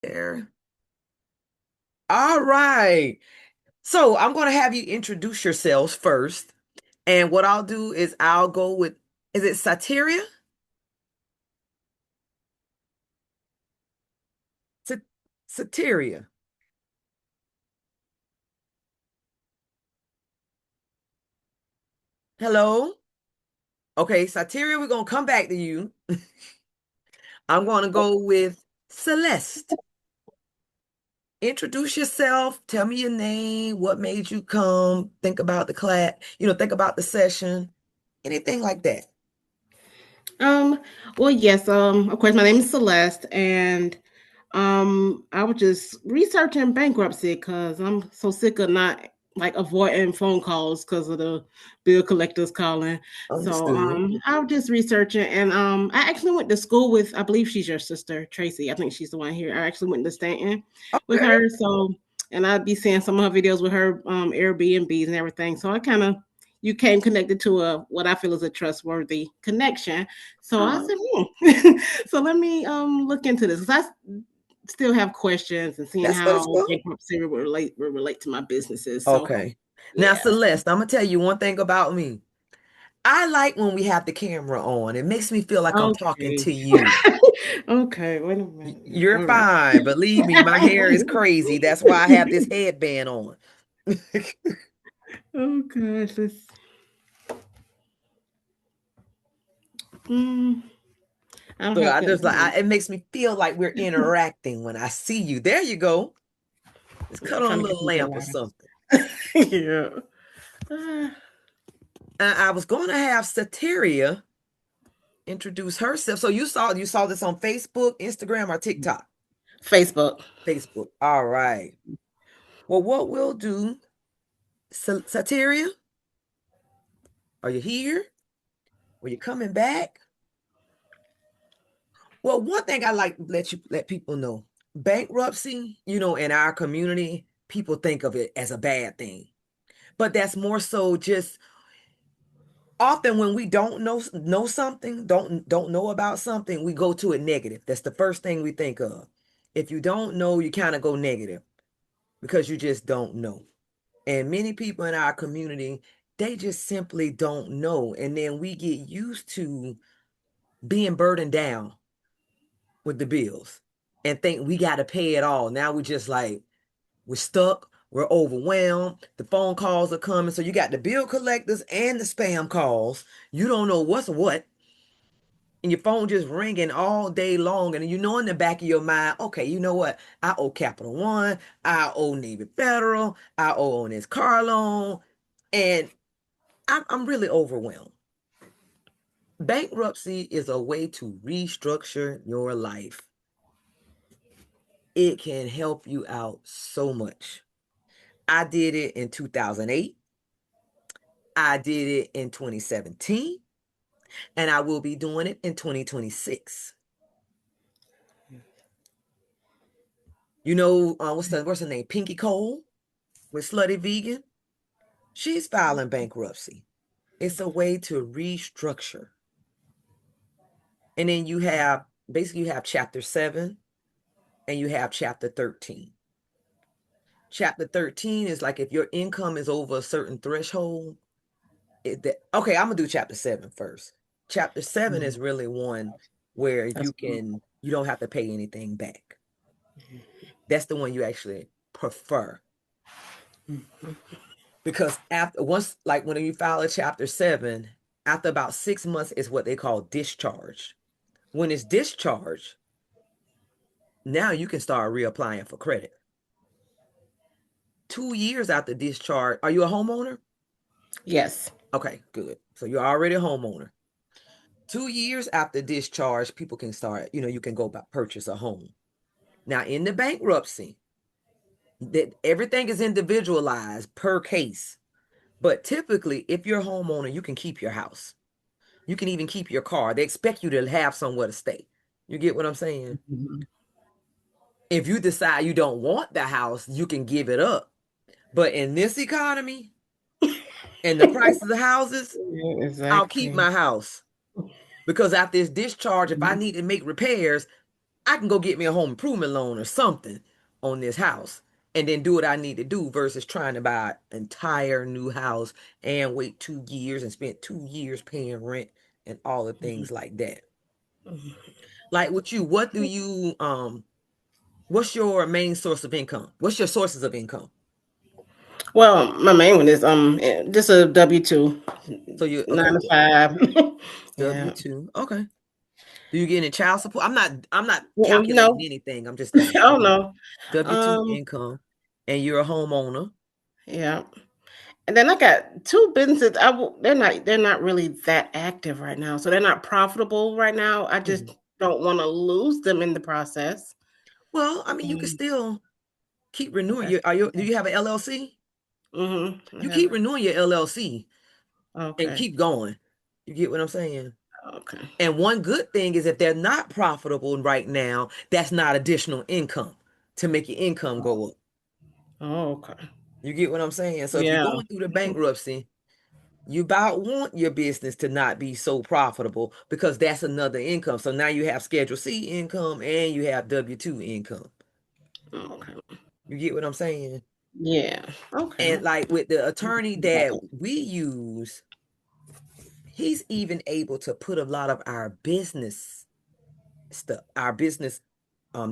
There. All right. So I'm going to have you introduce yourselves first. And what I'll do is I'll go with, is it Sateria? Sa- Sateria. Hello? Okay, Sateria, we're going to come back to you. I'm going to go with Celeste. Introduce yourself. Tell me your name. What made you come? Think about the class, think about the session, anything like that. Um, well, yes, of course, my name is Celeste, and I was just researching bankruptcy because I'm so sick of not like avoiding phone calls because of the bill collectors calling. So Understood. I was just researching, and I actually went to school with, I believe she's your sister, Tracy. I think she's the one here. I actually went to Stanton with Okay. her. So, and I'd be seeing some of her videos with her Airbnbs and everything. So I kind of you came connected to a what I feel is a trustworthy connection. So I Oh, said, so let me look into this because I still have questions and seeing that's what it's how for. bankruptcy will relate to my businesses. So Okay. Now, yeah. Celeste, I'm gonna tell you one thing about me. I like when we have the camera on. It makes me feel like I'm talking Okay. to you. Okay. Wait a minute. You're All right. fine. Believe me, my hair is crazy. That's why I have this headband on. Oh gosh. Mm, I don't So have I good. just it makes me feel like we're interacting when I see you. There you go. Let's Yeah, cut I'm on a trying to get little some good lamp or lighting. something. Yeah. Ah, I was going to have Sateria introduce herself. So you saw this on Facebook, Instagram, or TikTok? Facebook. Facebook. All right. Well, what we'll do, Sateria, are you here? Are you coming back? Well, one thing I like to let people know, bankruptcy, in our community, people think of it as a bad thing. But that's more so just often when we don't know something, don't know about something, we go to it negative. That's the first thing we think of. If you don't know, you kind of go negative because you just don't know. And many people in our community, they just simply don't know. And then we get used to being burdened down with the bills and think we got to pay it all. Now we just like, we're stuck, we're overwhelmed, the phone calls are coming. So you got the bill collectors and the spam calls. You don't know what's what. And your phone just ringing all day long. And you know in the back of your mind, okay, you know what? I owe Capital One, I owe Navy Federal, I owe on this car loan. And I'm really overwhelmed. Bankruptcy is a way to restructure your life. It can help you out so much. I did it in 2008. I did it in 2017, and I will be doing it in 2026. You know, what's her name? Pinky Cole with Slutty Vegan. She's filing bankruptcy. It's a way to restructure. And then you have chapter 7 and you have chapter 13. Chapter 13 is like if your income is over a certain threshold. Okay, I'm gonna do chapter 7 first. Chapter 7 is really one where that's cool. you don't have to pay anything back. That's the one you actually prefer. Because after once, like when you file a chapter 7, after about 6 months is what they call discharge. When it's discharged, now you can start reapplying for credit. 2 years after discharge, are you a homeowner? Yes. Okay, good. So you're already a homeowner. 2 years after discharge, people can start, you can go purchase a home. Now, in the bankruptcy, that everything is individualized per case. But typically, if you're a homeowner, you can keep your house. You can even keep your car. They expect you to have somewhere to stay. You get what I'm saying? Mhm. If you decide you don't want the house, you can give it up. But in this economy and the price of the houses, Yeah, I'll keep exactly. my house because after this discharge, if I need to make repairs, I can go get me a home improvement loan or something on this house and then do what I need to do versus trying to buy an entire new house and wait 2 years and spend 2 years paying rent and all the things like that. Like with you, what's your main source of income? What's your sources of income? Well, my main one is just a W-2, So you nine okay, to five. Yeah. W-2. Okay. Do you get any child support? I'm not calculating No. anything. I'm just asking. Oh Okay. no. W-2 Um. income and you're a homeowner. Yeah. And then I got two businesses. They're not really that active right now, so they're not profitable right now. I Mhm. just don't want to lose them in the process. Well, I mean, you can Um, still keep renewing okay. your do you have an LLC? I You have keep it. renewing your LLC and Okay. keep going. You get what I'm saying? Okay. And one good thing is if they're not profitable right now, that's not additional income to make your income go up. Oh, okay. You get what I'm saying? So if you're Yeah. going through the bankruptcy, you about want your business to not be so profitable because that's another income. So now you have Schedule C income and you have W-2 income. Okay. You get what I'm saying? Yeah. Okay. And like with the attorney that we use, he's even able to put a lot of our business stuff, our business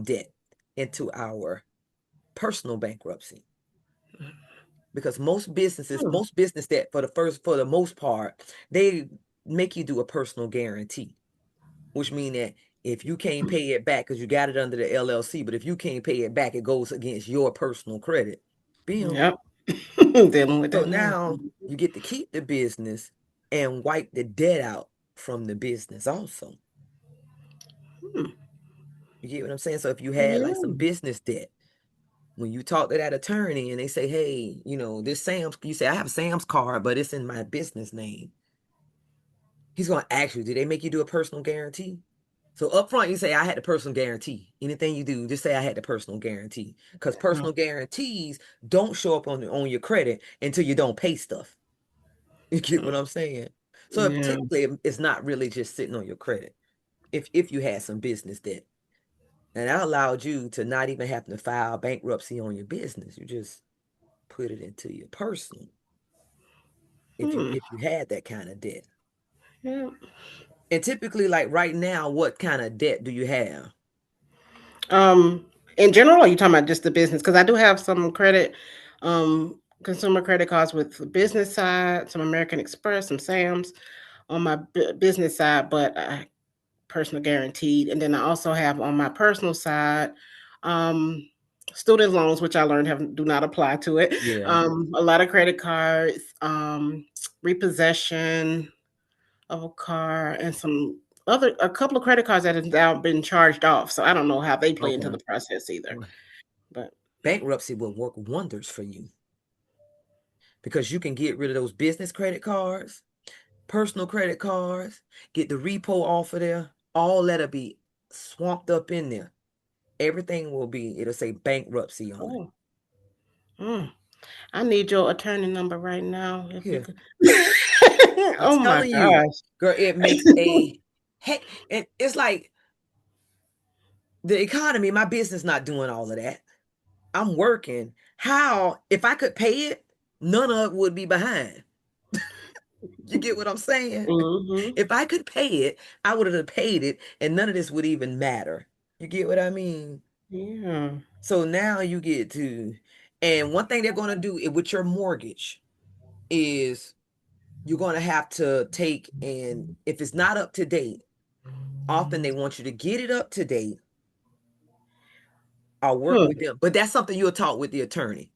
debt into our personal bankruptcy. Because Hmm. most business debt for the most part, they make you do a personal guarantee, which mean that if you can't pay it back because you got it under the LLC, but if you can't pay it back, it goes against your personal credit. Bam. Yep. Dealing with So that now. now you get to keep the business and wipe the debt out from the business also. Hmm. You get what I'm saying? So if you had like some Yeah. business debt, when you talk to that attorney and they say, hey, this Sam's, you say, I have Sam's card, but it's in my business name. He's going to ask you, did they make you do a personal guarantee? So up front, you say, I had the personal guarantee. Anything you do, just say I had the personal guarantee. Because Oh, personal guarantees don't show up on your credit until you don't pay stuff. You get what I'm saying? So yeah. typically, it's not really just sitting on your credit if you had some business debt. And that allowed you to not even have to file bankruptcy on your business. You just put it into your personal if you Hmm. if you had that kind of debt. Yeah. And typically, like right now, what kind of debt do you have? Um, in general, are you talking about just the business? Because I do have some credit, consumer credit cards with the business side, some American Express, some Sam's on my business side, but personal guaranteed. And then I also have on my personal side, um, student loans, which I learned do not apply to it. Yeah. A lot of credit cards, repossession of a car, and a couple of credit cards that have now been charged off. So I don't know how they play into Okay. the process either. Well, But bankruptcy will work wonders for you because you can get rid of those business credit cards, personal credit cards, get the repo off of there. All that'll be swamped up in there. Everything it'll say bankruptcy on it. oh, mm, I need your attorney number right now if you Here, could. I'm Oh my telling you, gosh. girl, it makes a heck, and it's like the economy, my business not doing all of that. I'm working. How, if I could pay it, none of it would be behind. You get what I'm saying? Hmm. If I could pay it, I would have paid it, and none of this would even matter. You get what I mean? Yeah. So now you get to, and one thing they're going to do with your mortgage is you're going to have to take, and if it's not up to date, often they want you to get it up to date or work Hmm. with them. But that's something you'll talk with the attorney.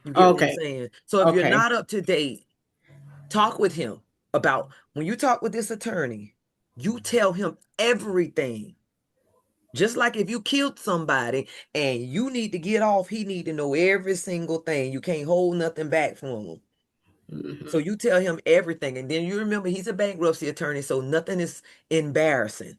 You get what I'm Okay. saying? So if you're Okay. not up to date, talk with him about when you talk with this attorney, you tell him everything. Just like if you killed somebody and you need to get off, he need to know every single thing. You can't hold nothing back from him. So Hmm. you tell him everything. And then you remember he's a bankruptcy attorney, so nothing is embarrassing.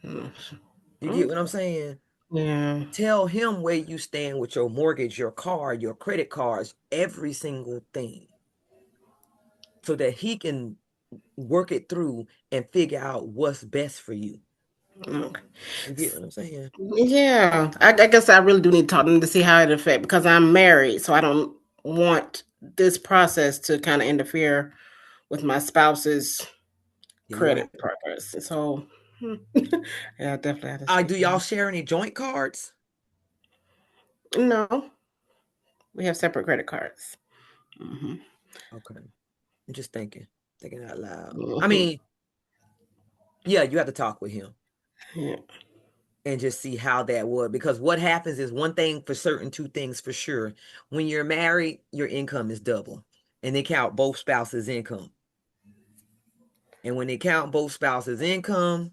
You get what I'm saying? Yeah. Tell him where you stand with your mortgage, your car, your credit cards, every single thing, so that he can work it through and figure out what's best for you. Okay. You get what I'm saying? Yeah, I guess I really do need to talk to them to see how it affect because I'm married, so I don't want this process to kind of interfere with my spouse's Yeah, you're right. credit progress. So, yeah, I definitely have to Do speak to y'all him. share any joint cards? No, we have separate credit cards. Hmm. Okay. I'm just thinking out loud. I Hmm. mean, yeah, you have to talk with him Yeah. and just see how that would, because what happens is one thing for certain, two things for sure. When you're married, your income is double, and they count both spouses' income. And when they count both spouses' income,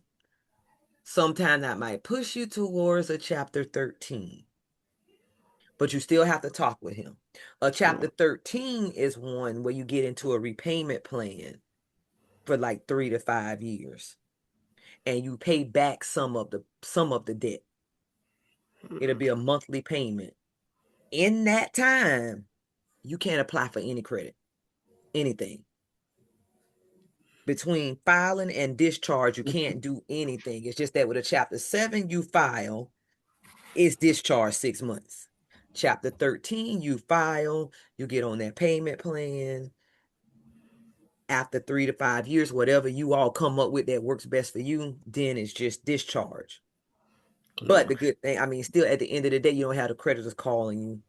sometimes that might push you towards a chapter 13. But you still have to talk with him. A chapter 13 is one where you get into a repayment plan for like 3 to 5 years, and you pay back some of the debt. It'll be a monthly payment. In that time, you can't apply for any credit, anything. Between filing and discharge, you can't do anything. It's just that with a chapter 7, you file, it's discharged 6 months. Chapter 13, you file, you get on that payment plan. After 3 to 5 years, whatever you all come up with that works best for you, then it's just discharge. But the good thing, I mean, still at the end of the day, you don't have the creditors calling you.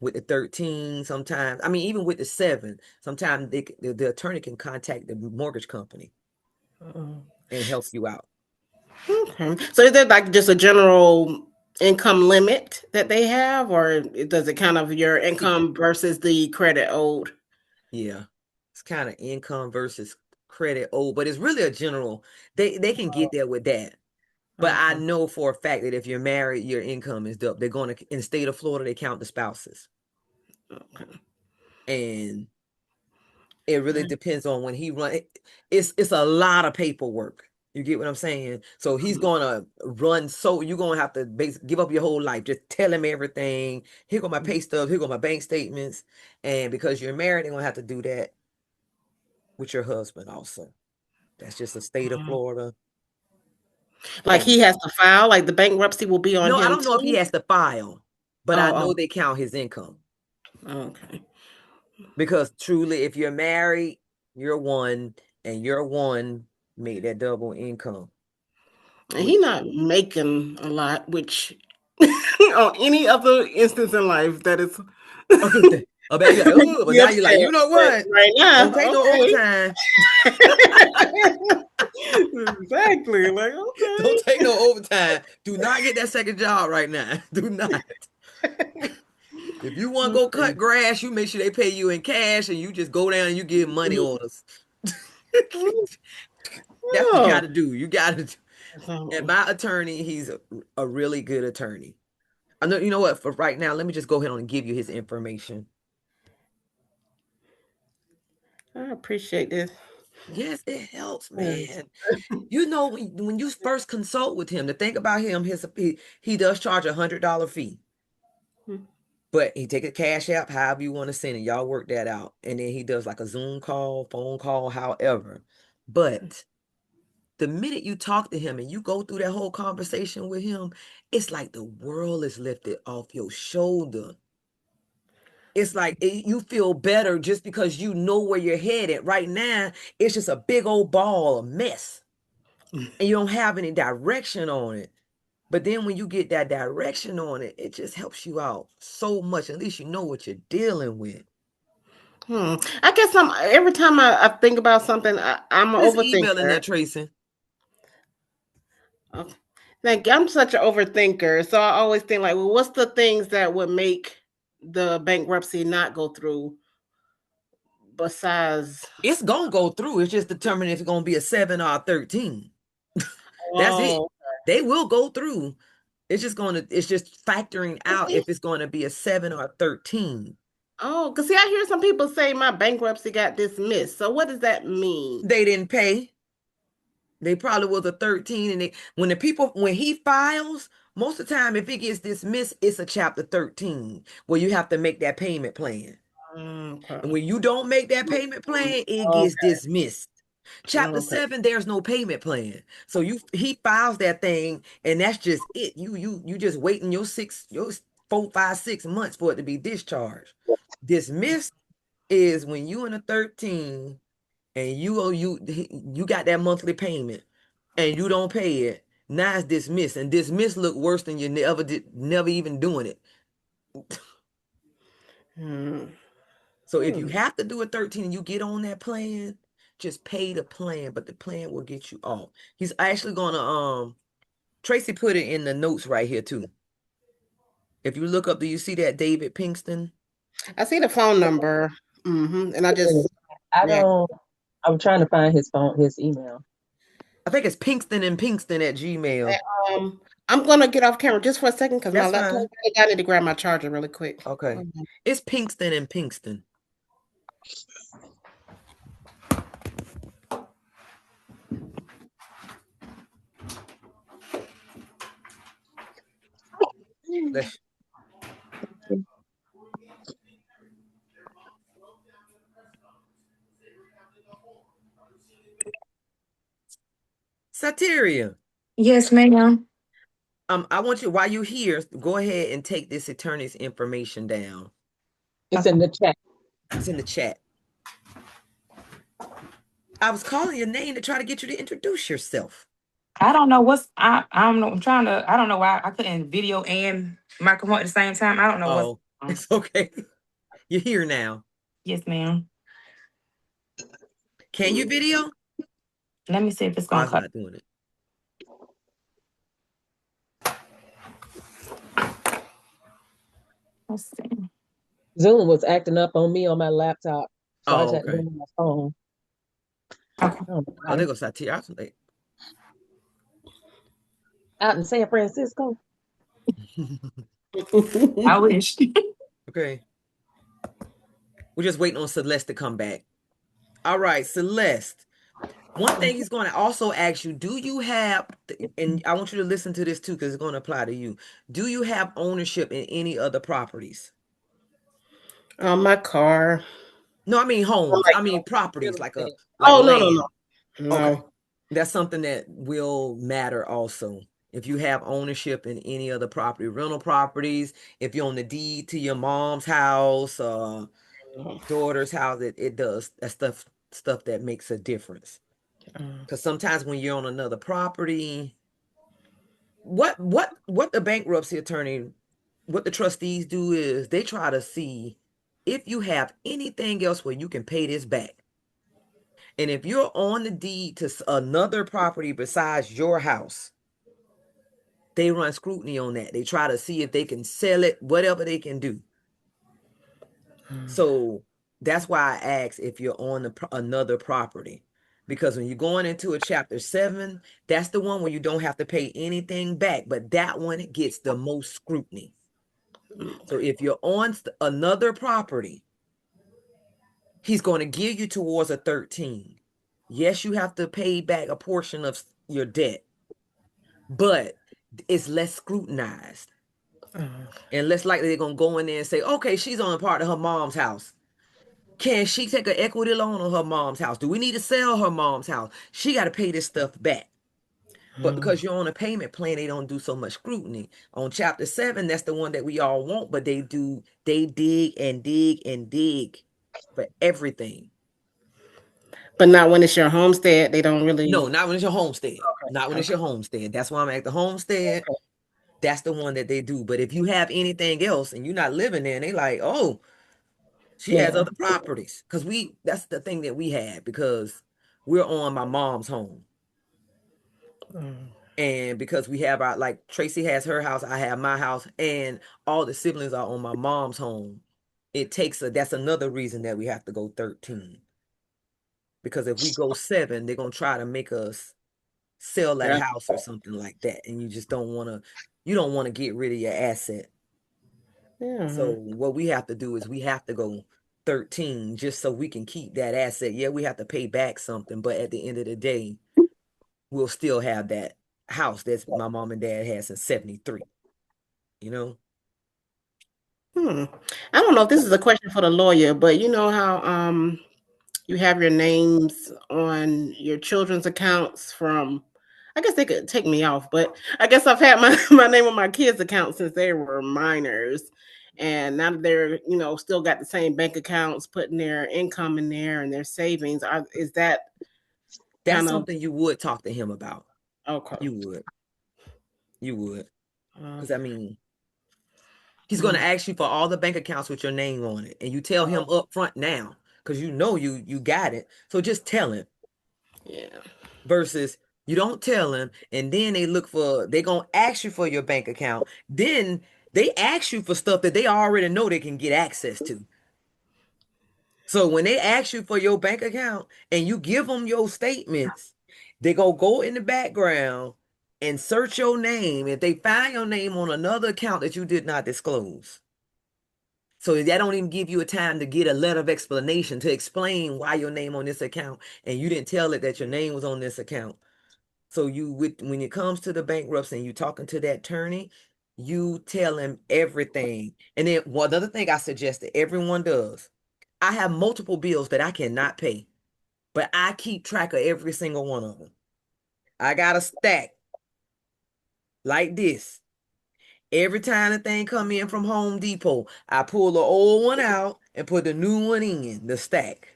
With the 13, sometimes, I mean, even with the 7, sometimes the attorney can contact the mortgage company Uh, and help you out. okay. So is there like just a general income limit that they have, or does it kind of your See, income versus the credit owed? yeah, it's kind of income versus credit. Oh, but it's really a general. They can get there with that. But I Okay. know for a fact that if you're married, your income is double. They're going to, in the state of Florida, they count the spouses. Okay. And it really depends on when he run. It's a lot of paperwork. You get what I'm saying? So he's gonna run. So you're gonna have to give up your whole life. Just tell him everything. Here go my pay stubs. Here go my bank statements. And because you're married, they're gonna have to do that with your husband also. That's just the state of Florida. Like And he has to file, like the bankruptcy will be on no, I him don't know if he too. has to file, but I Oh, know they count his income. oh, okay. Because truly, if you're married, you're one, and you're one make that double income, And he which not making a lot, which on any other instance in life that is oh, baby, like, oh, but be now you're like, upset. you know But what? right Don't now, take no okay. overtime. Exactly. Like, Don't okay. take no overtime. Do not get that second job right now. Do not. If you want to go Okay. cut grass, you make sure they pay you in cash, and you just go down and you give money orders. That's what you got Oh. to do. You got to. And So, my attorney, he's a really good attorney. I know. You know what? For right now, let me just go ahead and give you his information. I appreciate this. Yes, it helps, Yes. man. You know, when you first consult with him, to think about him, he does charge $100 fee, but he take a cash app, however you want to send it. Y'all work that out, and then he does like a Zoom call, phone call, however. But the minute you talk to him and you go through that whole conversation with him, it's like the world is lifted off your shoulder. It's like you feel better just because you know where you're headed. Right now, it's just a big old ball of mess, and you don't have any direction on it. But then when you get that direction on it, it just helps you out so much. At least you know what you're dealing with. I guess I'm every time I think about something, I'm an Put his email in overthinker. there, Tracy. Oh, like I'm such an overthinker, so I always think like, well, what's the things that would make the bankruptcy not go through? Besides, It's gonna go through. It's just determining if it's gonna be a 7 or a 13. That's it. oh, They will go through. It's just factoring out okay. if it's gonna be a 7 or a 13. Oh, because see, I hear some people say my bankruptcy got dismissed. So what does that mean? They didn't pay. They probably was a 13, and when he files, most of the time if it gets dismissed, it's a chapter 13 where you have to make that payment plan. And Okay. when you don't make that payment plan, it gets Okay. dismissed. Chapter Okay. 7, there's no payment plan. So he files that thing, and that's just it. You just waiting your 4, 5, 6 months for it to be discharged. Dismissed is when you in a 13 and you got that monthly payment and you don't pay it. Now it's dismissed, and dismissed look worse than you never even doing it. Hmm. So if you Hmm. have to do a 13 and you get on that plan, just pay the plan, but the plan will get you off. He's actually gonna Tracy put it in the notes right here too. If you look up, do you see that David Pinkston? I see the phone number. And I Really, just I react. don't. I'm trying to find his phone, his email. I think it's Pinkston and Pinkston at Gmail. I'm gonna get off camera just for a second because my That's laptop. fine. I need to grab my charger really quick. Okay. It's Pinkston and Pinkston. Let's Sateria. Yes, ma'am. I want you while you're here, go ahead and take this attorney's information down. It's Okay. in the chat. It's in the chat. I was calling your name to try to get you to introduce yourself. I don't know what's I don't know. I'm trying to I don't know why I couldn't video and microphone at the same time. I don't know what's Oh, on. it's okay. You're here now. Yes, ma'am. Can you video? Let me see if it's I gonna was cut. not doing it. Let's see. Zoom was acting up on me on my laptop, so I just Oh, had to go okay. on my phone. Okay. Oh, Oh, there my. goes Sateria. I was like, Out in San Francisco. I wish. okay. We're just waiting on Celeste to come back. All right, Celeste. One thing he's going to also ask you, do you have, and I want you to listen to this too, because it's going to apply to you. Do you have ownership in any other properties? My car. No, I mean homes. Like I mean real properties, estate. like No, no, no, land. Okay. no. That's something that will matter also. If you have ownership in any other property, rental properties, if you're on the deed to your mom's house, No. daughter's house, it does that stuff that makes a difference. Uh, Because sometimes when you're on another property, what the bankruptcy attorney, what the trustees do is they try to see if you have anything else where you can pay this back. And if you're on the deed to another property besides your house, they run scrutiny on that. They try to see if they can sell it, whatever they can do. So that's why I asked if you're on another property. Because when you're going into a chapter 7, that's the one where you don't have to pay anything back, but that one gets the most scrutiny. So if you're on another property, he's going to give you towards a 13. Yes, you have to pay back a portion of your debt, but it's less scrutinized. And less likely they're going to go in there and say, okay, she's on a part of her mom's house. Can she take an equity loan on her mom's house? Do we need to sell her mom's house? She got to pay this stuff back. But because you're on a payment plan, they don't do so much scrutiny. On chapter 7, that's the one that we all want, but they dig and dig and dig for everything. but not when it's your homestead. They don't No, really. not when it's your homestead. Not when it's Okay. your homestead. That's why I'm at the homestead. That's the one that they do. But if you have anything else and you're not living there, and they like, oh, she has Yeah. other properties. Because that's the thing that we had because we're on my mom's home. And because we have our, like Tracy has her house, I have my house, and all the siblings are on my mom's home. That's another reason that we have to go 13. Because if we go 7, they're gonna try to make us sell that Yeah. house or something like that. And you don't want to get rid of your asset. So Yeah. what we have to do is we have to go 13 just so we can keep that asset. Yeah, we have to pay back something, but at the end of the day, we'll still have that house that's my mom and dad had since 73, you know? Hmm. I don't know if this is a question for the lawyer, but you know how you have your names on your children's accounts from. I guess they could take me off, but I guess I've had my, my name on my kids' account since they were minors. And now that they're, still got the same bank accounts, putting their income in there and their savings, is that That's kind of something you would talk to him about. okay? You would. You would. Uh, Because I mean, he's going to mm, ask you for all the bank accounts with your name on it, and you tell him up front now, because you know you got it. So just tell him. yeah. Versus you don't tell him, and then they're going to ask you for your bank account. Then they ask you for stuff that they already know they can get access to. So when they ask you for your bank account and you give them your statements, they go in the background and search your name if they find your name on another account that you did not disclose. So that don't even give you a time to get a letter of explanation to explain why your name on this account and you didn't tell it that your name was on this account. So when it comes to the bankruptcy and you talking to that attorney, you tell him everything. And then one other thing I suggest that everyone does, I have multiple bills that I cannot pay, but I keep track of every single one of them. I got a stack like this. Every time the thing come in from Home Depot, I pull the old one out and put the new one in the stack.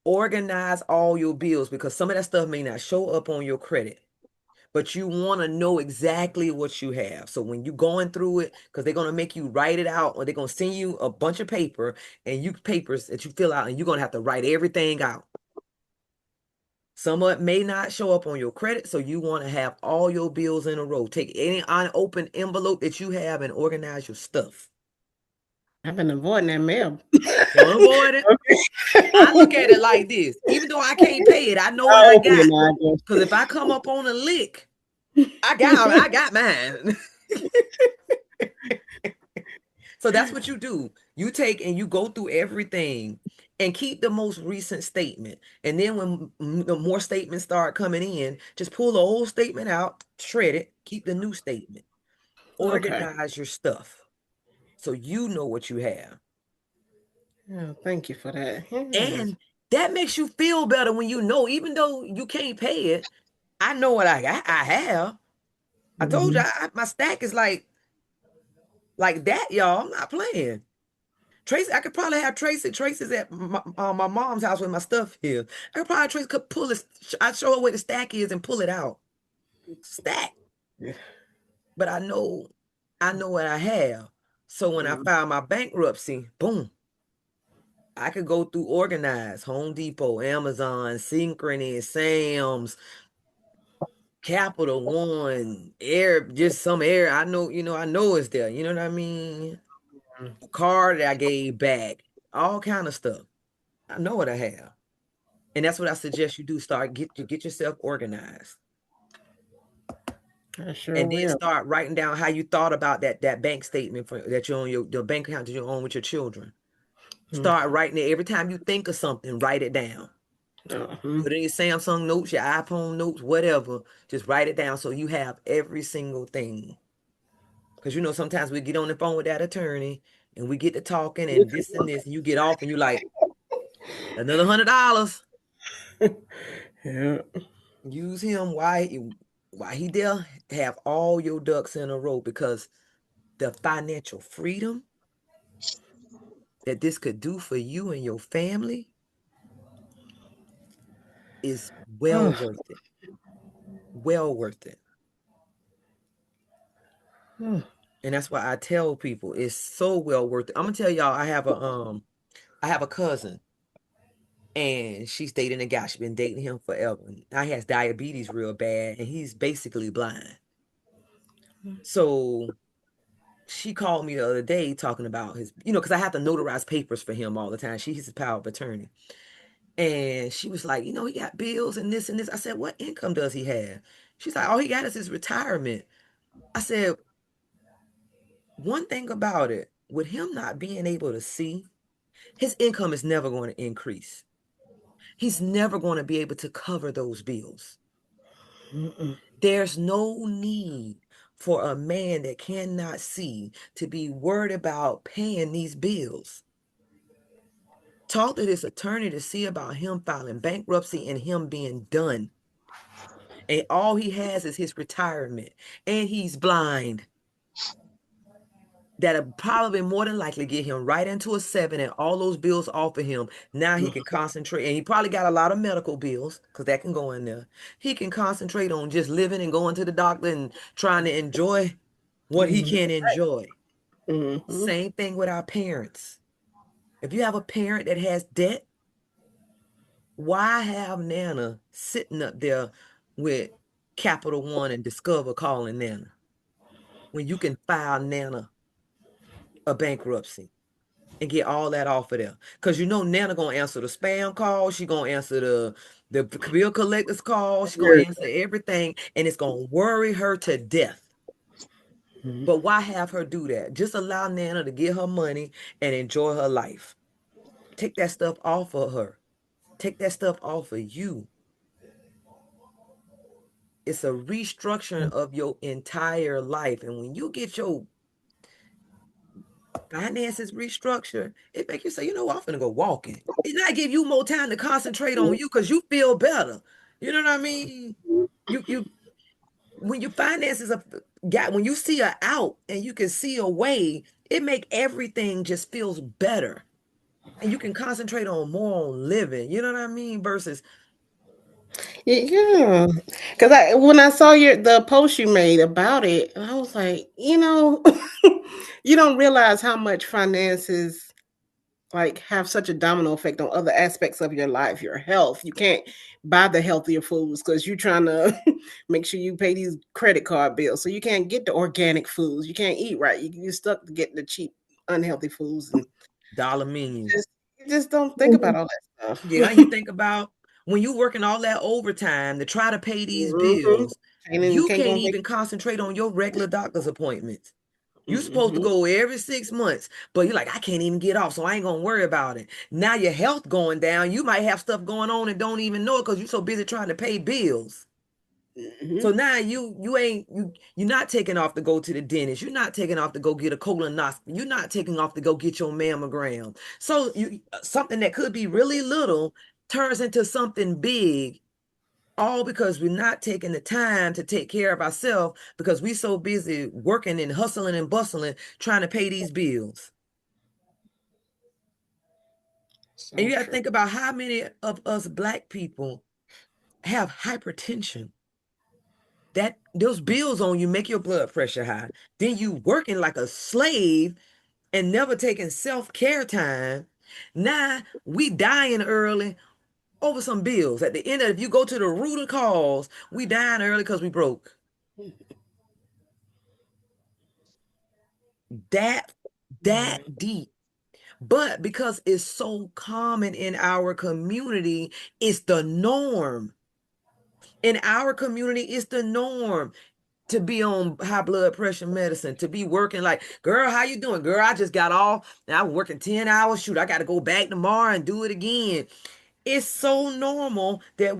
Organize all your bills because some of that stuff may not show up on your credit, but you want to know exactly what you have. So when you're going through it, because they're going to make you write it out, or they're going to send you a bunch of papers that you fill out, and you're going to have to write everything out. Some of it may not show up on your credit, so you want to have all your bills in a row. Take any unopened envelope that you have and organize your stuff. I've been avoiding that mail. Don't avoid it. I look at it like this. Even though I can't pay it, I know what I'll I open it got. now, I guess. Because if I come up on a lick, I got mine. So that's what you do. You take and you go through everything and keep the most recent statement. And then when the more statements start coming in, just pull the old statement out, shred it, keep the new statement. Okay. Organize your stuff so you know what you have. Yeah, thank you for that. Yes. And that makes you feel better when you know, even though you can't pay it, I know what I have. I told you Mhm. my stack is like that, y'all. I'm not playing. Tracy, I could probably have Tracy's at my mom's house with my stuff here. I could probably Tracy could pull it. I show her where the stack is and pull it out. Stack. Yeah. But I know what I have. So when I Mm. file my bankruptcy, boom, I could go through organized Home Depot, Amazon, Synchrony, Sam's, Capital One, Air, just some air. I know it's there. You know what I mean? A car that I gave back, all kind of stuff. I know what I have. And that's what I suggest you do. Get yourself organized. I sure And then will. start writing down how you thought about that bank statement that you own the bank account that you own with your children. Mm. Start writing it every time you think of something, write it down. Mhm. Put it in your Samsung notes, your iPhone notes, whatever. Just write it down so you have every single thing. Because sometimes we get on the phone with that attorney and we get to talking and this and this, and you get off and you like, another $100. Yeah. Use him why he there. Have all your ducks in a row because the financial freedom that this could do for you and your family is well Oh. worth it. Well worth it. Oh. And that's why I tell people it's so well worth it. I'm gonna tell y'all I have a cousin and she's dating a guy. She's been dating him forever. Now he has diabetes real bad and he's basically blind. So she called me the other day talking about his, because I have to notarize papers for him all the time. She's his power of attorney. And she was like, he got bills and this and this. I said, what income does he have? She's like, all he got is his retirement. I said, one thing about it, with him not being able to see, his income is never going to increase. He's never going to be able to cover those bills. Mm-mm. There's no need for a man that cannot see to be worried about paying these bills. Talk to this attorney to see about him filing bankruptcy and him being done. And all he has is his retirement. And he's blind. That'll probably more than likely get him right into a 7 and all those bills off of him. Now he can concentrate. And he probably got a lot of medical bills because that can go in there. He can concentrate on just living and going to the doctor and trying to enjoy what he can enjoy. Mm-hmm. Same thing with our parents. If you have a parent that has debt, why have Nana sitting up there with Capital One and Discover calling Nana when you can file Nana a bankruptcy and get all that off of there? Because you know Nana gonna answer the spam call, she gonna answer the bill collector's call, she gonna answer everything, and it's gonna worry her to death. But why have her do that? Just allow Nana to get her money and enjoy her life. Take that stuff off of her. Take that stuff off of you. It's a restructuring of your entire life. And when you get your finances restructured, it make you say, you know what, I'm finna go walking. It not give you more time to concentrate on you because you feel better. You know what I mean? You when your finances are got when you see a out and you can see a way, it make everything just feels better. And you can concentrate on more on living. You know what I mean? Versus Yeah, because I when I saw the post you made about it, I was like, you don't realize how much finances like have such a domino effect on other aspects of your life, your health. You can't buy the healthier foods because you're trying to make sure you pay these credit card bills. So you can't get the organic foods. You can't eat right. You're stuck to getting the cheap, unhealthy foods, and dollar menu. you just don't think about all that Yeah, stuff. you think about when you working all that overtime to try to pay these Hmm. bills, And you can't go can't on even concentrate on your regular doctor's appointments. You're supposed to vacation. go every 6 months, but you're like, I can't even get off, so I ain't gonna worry about it. Now your health going down, you might have stuff going on and don't even know it because you're so busy trying to pay bills. Hmm. So now you're not taking off to go to the dentist. You're not taking off to go get a colonoscopy. You're not taking off to go get your mammogram. So you something that could be really little turns into something big, all because we're not taking the time to take care of ourselves because we're so busy working and hustling and bustling trying to pay these bills. And So you got to true. think about how many of us black people have hypertension. That those bills on you make your blood pressure high. Then you working like a slave and never taking self-care time. Now we dying early over some bills. At the end of if you go to the root of cause, we dying early because we broke. That that deep. But because it's so common in our community, it's the norm. In our community, it's the norm to be on high blood pressure medicine, to be working like, girl, how you doing? Girl, I just got off. Now I'm working 10 hours. Shoot, I got to go back tomorrow and do it again. It's so normal that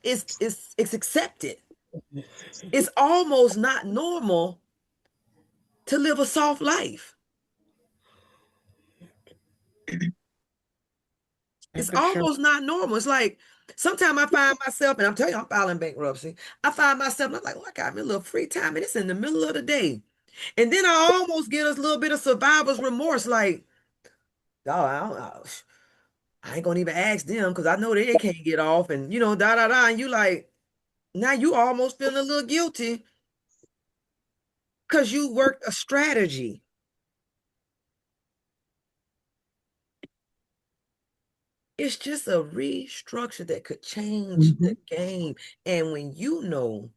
it's accepted. It's almost not normal to live a soft life. It's For sure. almost not normal. It's like sometimes I find myself, and I'm telling you, I'm filing bankruptcy. I find myself, and I'm like, oh, I got me a little free time, and it's in the middle of the day. And then I almost get a little bit of survivor's remorse, like, dog, I ain't gonna even ask them because I know they can't get off, and da da da. And you like, now you almost feeling a little guilty because you worked a strategy. It's just a restructure that could change the game. And when you know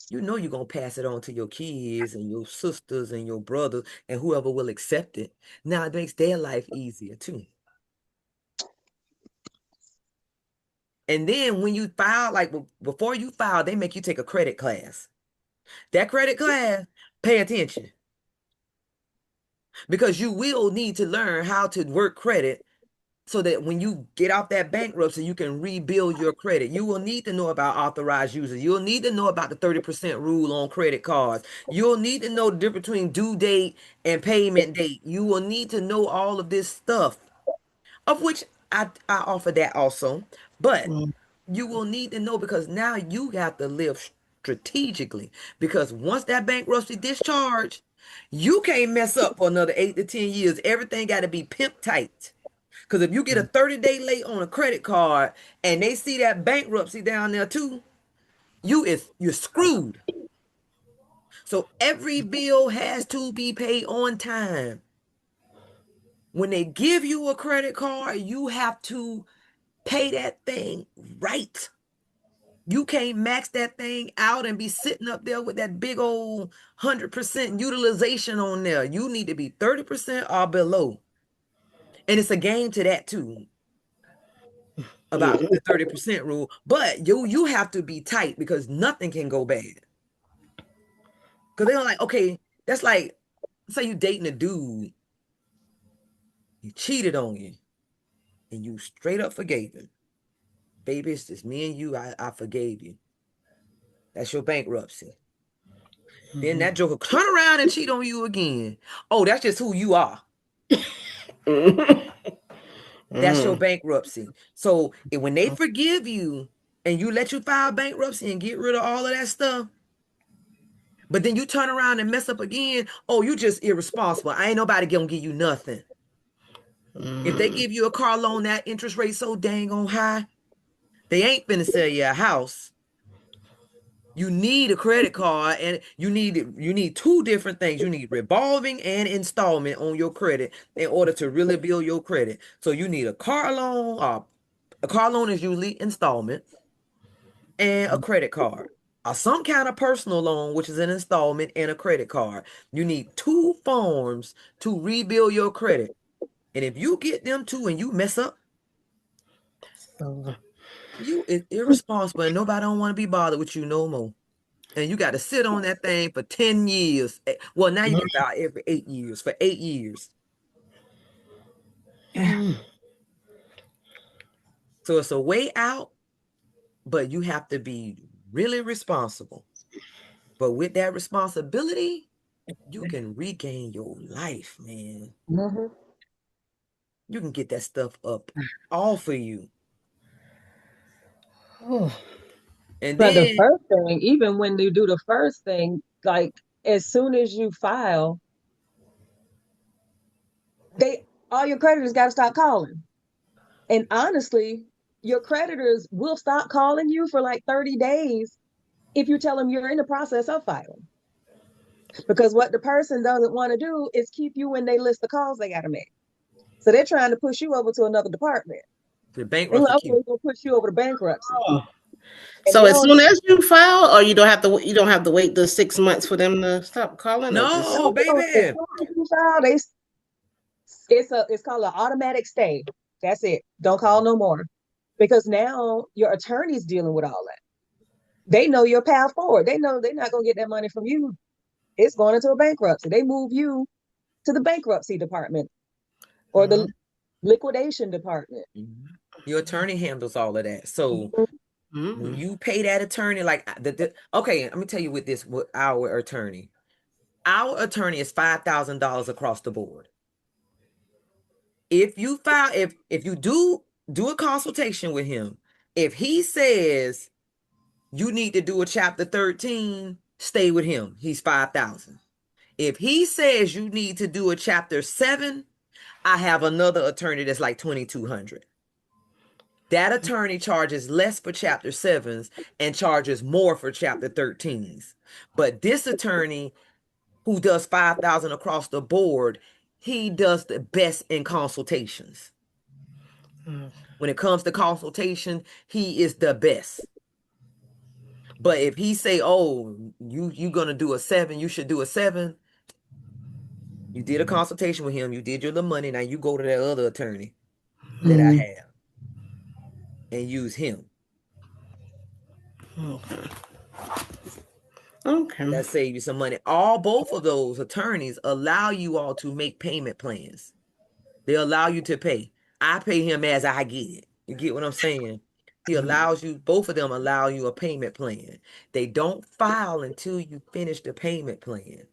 you're gonna pass it on to your kids and your sisters and your brothers and whoever will accept it. Now it makes their life easier too. And then when you file, like before you file, they make you take a credit class. That credit class, pay attention because you will need to learn how to work credit so that when you get off that bankruptcy, you can rebuild your credit. You will need to know about authorized users. You'll need to know about the 30% rule on credit cards. You'll need to know the difference between due date and payment date. You will need to know all of this stuff. of which I offer that also. But Mm. you will need to know because now you have to live strategically. Because once that bankruptcy discharge, you can't mess up for another 8 to 10 years. Everything got to be pimp tight. Because if you get a 30-day late on a credit card and they see that bankruptcy down there too, you're screwed. So every bill has to be paid on time. When they give you a credit card, you have to pay that thing right. You can't max that thing out and be sitting up there with that big old 100% utilization on there. You need to be 30% or below. And it's a game to that too, about the 30% rule. But you have to be tight because nothing can go bad. Because they're like, okay, that's like, say you dating a dude, he cheated on you, and you straight up forgave him. Baby, it's just me and you. I forgave you. That's your bankruptcy. Then that joker turn around and cheat on you again. Oh, that's just who you are. That's your bankruptcy. So when they forgive you and you let you file bankruptcy and get rid of all of that stuff, but then you turn around and mess up again, oh, you just irresponsible. I ain't nobody gonna give you nothing. If they give you a car loan, that interest rate so dang on high, they ain't finna sell you a house. You need a credit card and you need two different things. You need revolving and installment on your credit in order to really build your credit. So you need a car loan. A car loan is usually installment and a credit card. Or some kind of personal loan, which is an installment and a credit card. You need two forms to rebuild your credit. And if you get them two and you mess up, you is irresponsible and nobody don't want to be bothered with you no more. And you got to sit on that thing for 10 years. Well, now you can file every 8 years for 8 years. Yeah. So it's a way out, but you have to be really responsible. But with that responsibility, you can regain your life, man. Mm-hmm. You can get that stuff up off of you. And But the then, first thing, even when you do the first thing, like as soon as you file, they all your creditors got to stop calling. And honestly, your creditors will stop calling you for like 30 days if you tell them you're in the process of filing. Because what the person doesn't want to do is keep you when they list the calls they got to make. So they're trying to push you over to another department. the They're like, bankruptcy okay, queue. we're gonna push you over to bankruptcy. Oh. And So they as don't soon as you file, or you don't have to wait the 6 months for them to stop calling, or just No, know as baby. soon as you file, it's called an automatic stay. That's it. Don't call no more. Because now your attorney's dealing with all that. They know your path forward. They know they're not gonna get that money from you. It's going into a bankruptcy. They move you to the bankruptcy department or the liquidation department. Mhm. Your attorney handles all of that. So when you pay that attorney, like okay, let me tell you with our attorney. Our attorney is $5,000 across the board. If you do a consultation with him, if he says you need to do a chapter 13, stay with him. He's 5,000. If he says you need to do a chapter 7, I have another attorney that's like 2,200. That attorney charges less for chapter 7s and charges more for chapter 13s. But this attorney who does 5,000 across the board, he does the best in consultations. When it comes to consultation, he is the best. But if he say, "Oh, you gonna do a 7, you should do a 7." You did a consultation with him, you did your little money. Now you go to that other attorney that I have and use him. Okay. That save you some money. Both of those attorneys allow you all to make payment plans. They allow you to pay. I pay him as I get it. You get what I'm saying? He allows you, both of them allow you a payment plan. They don't file until you finish the payment plan.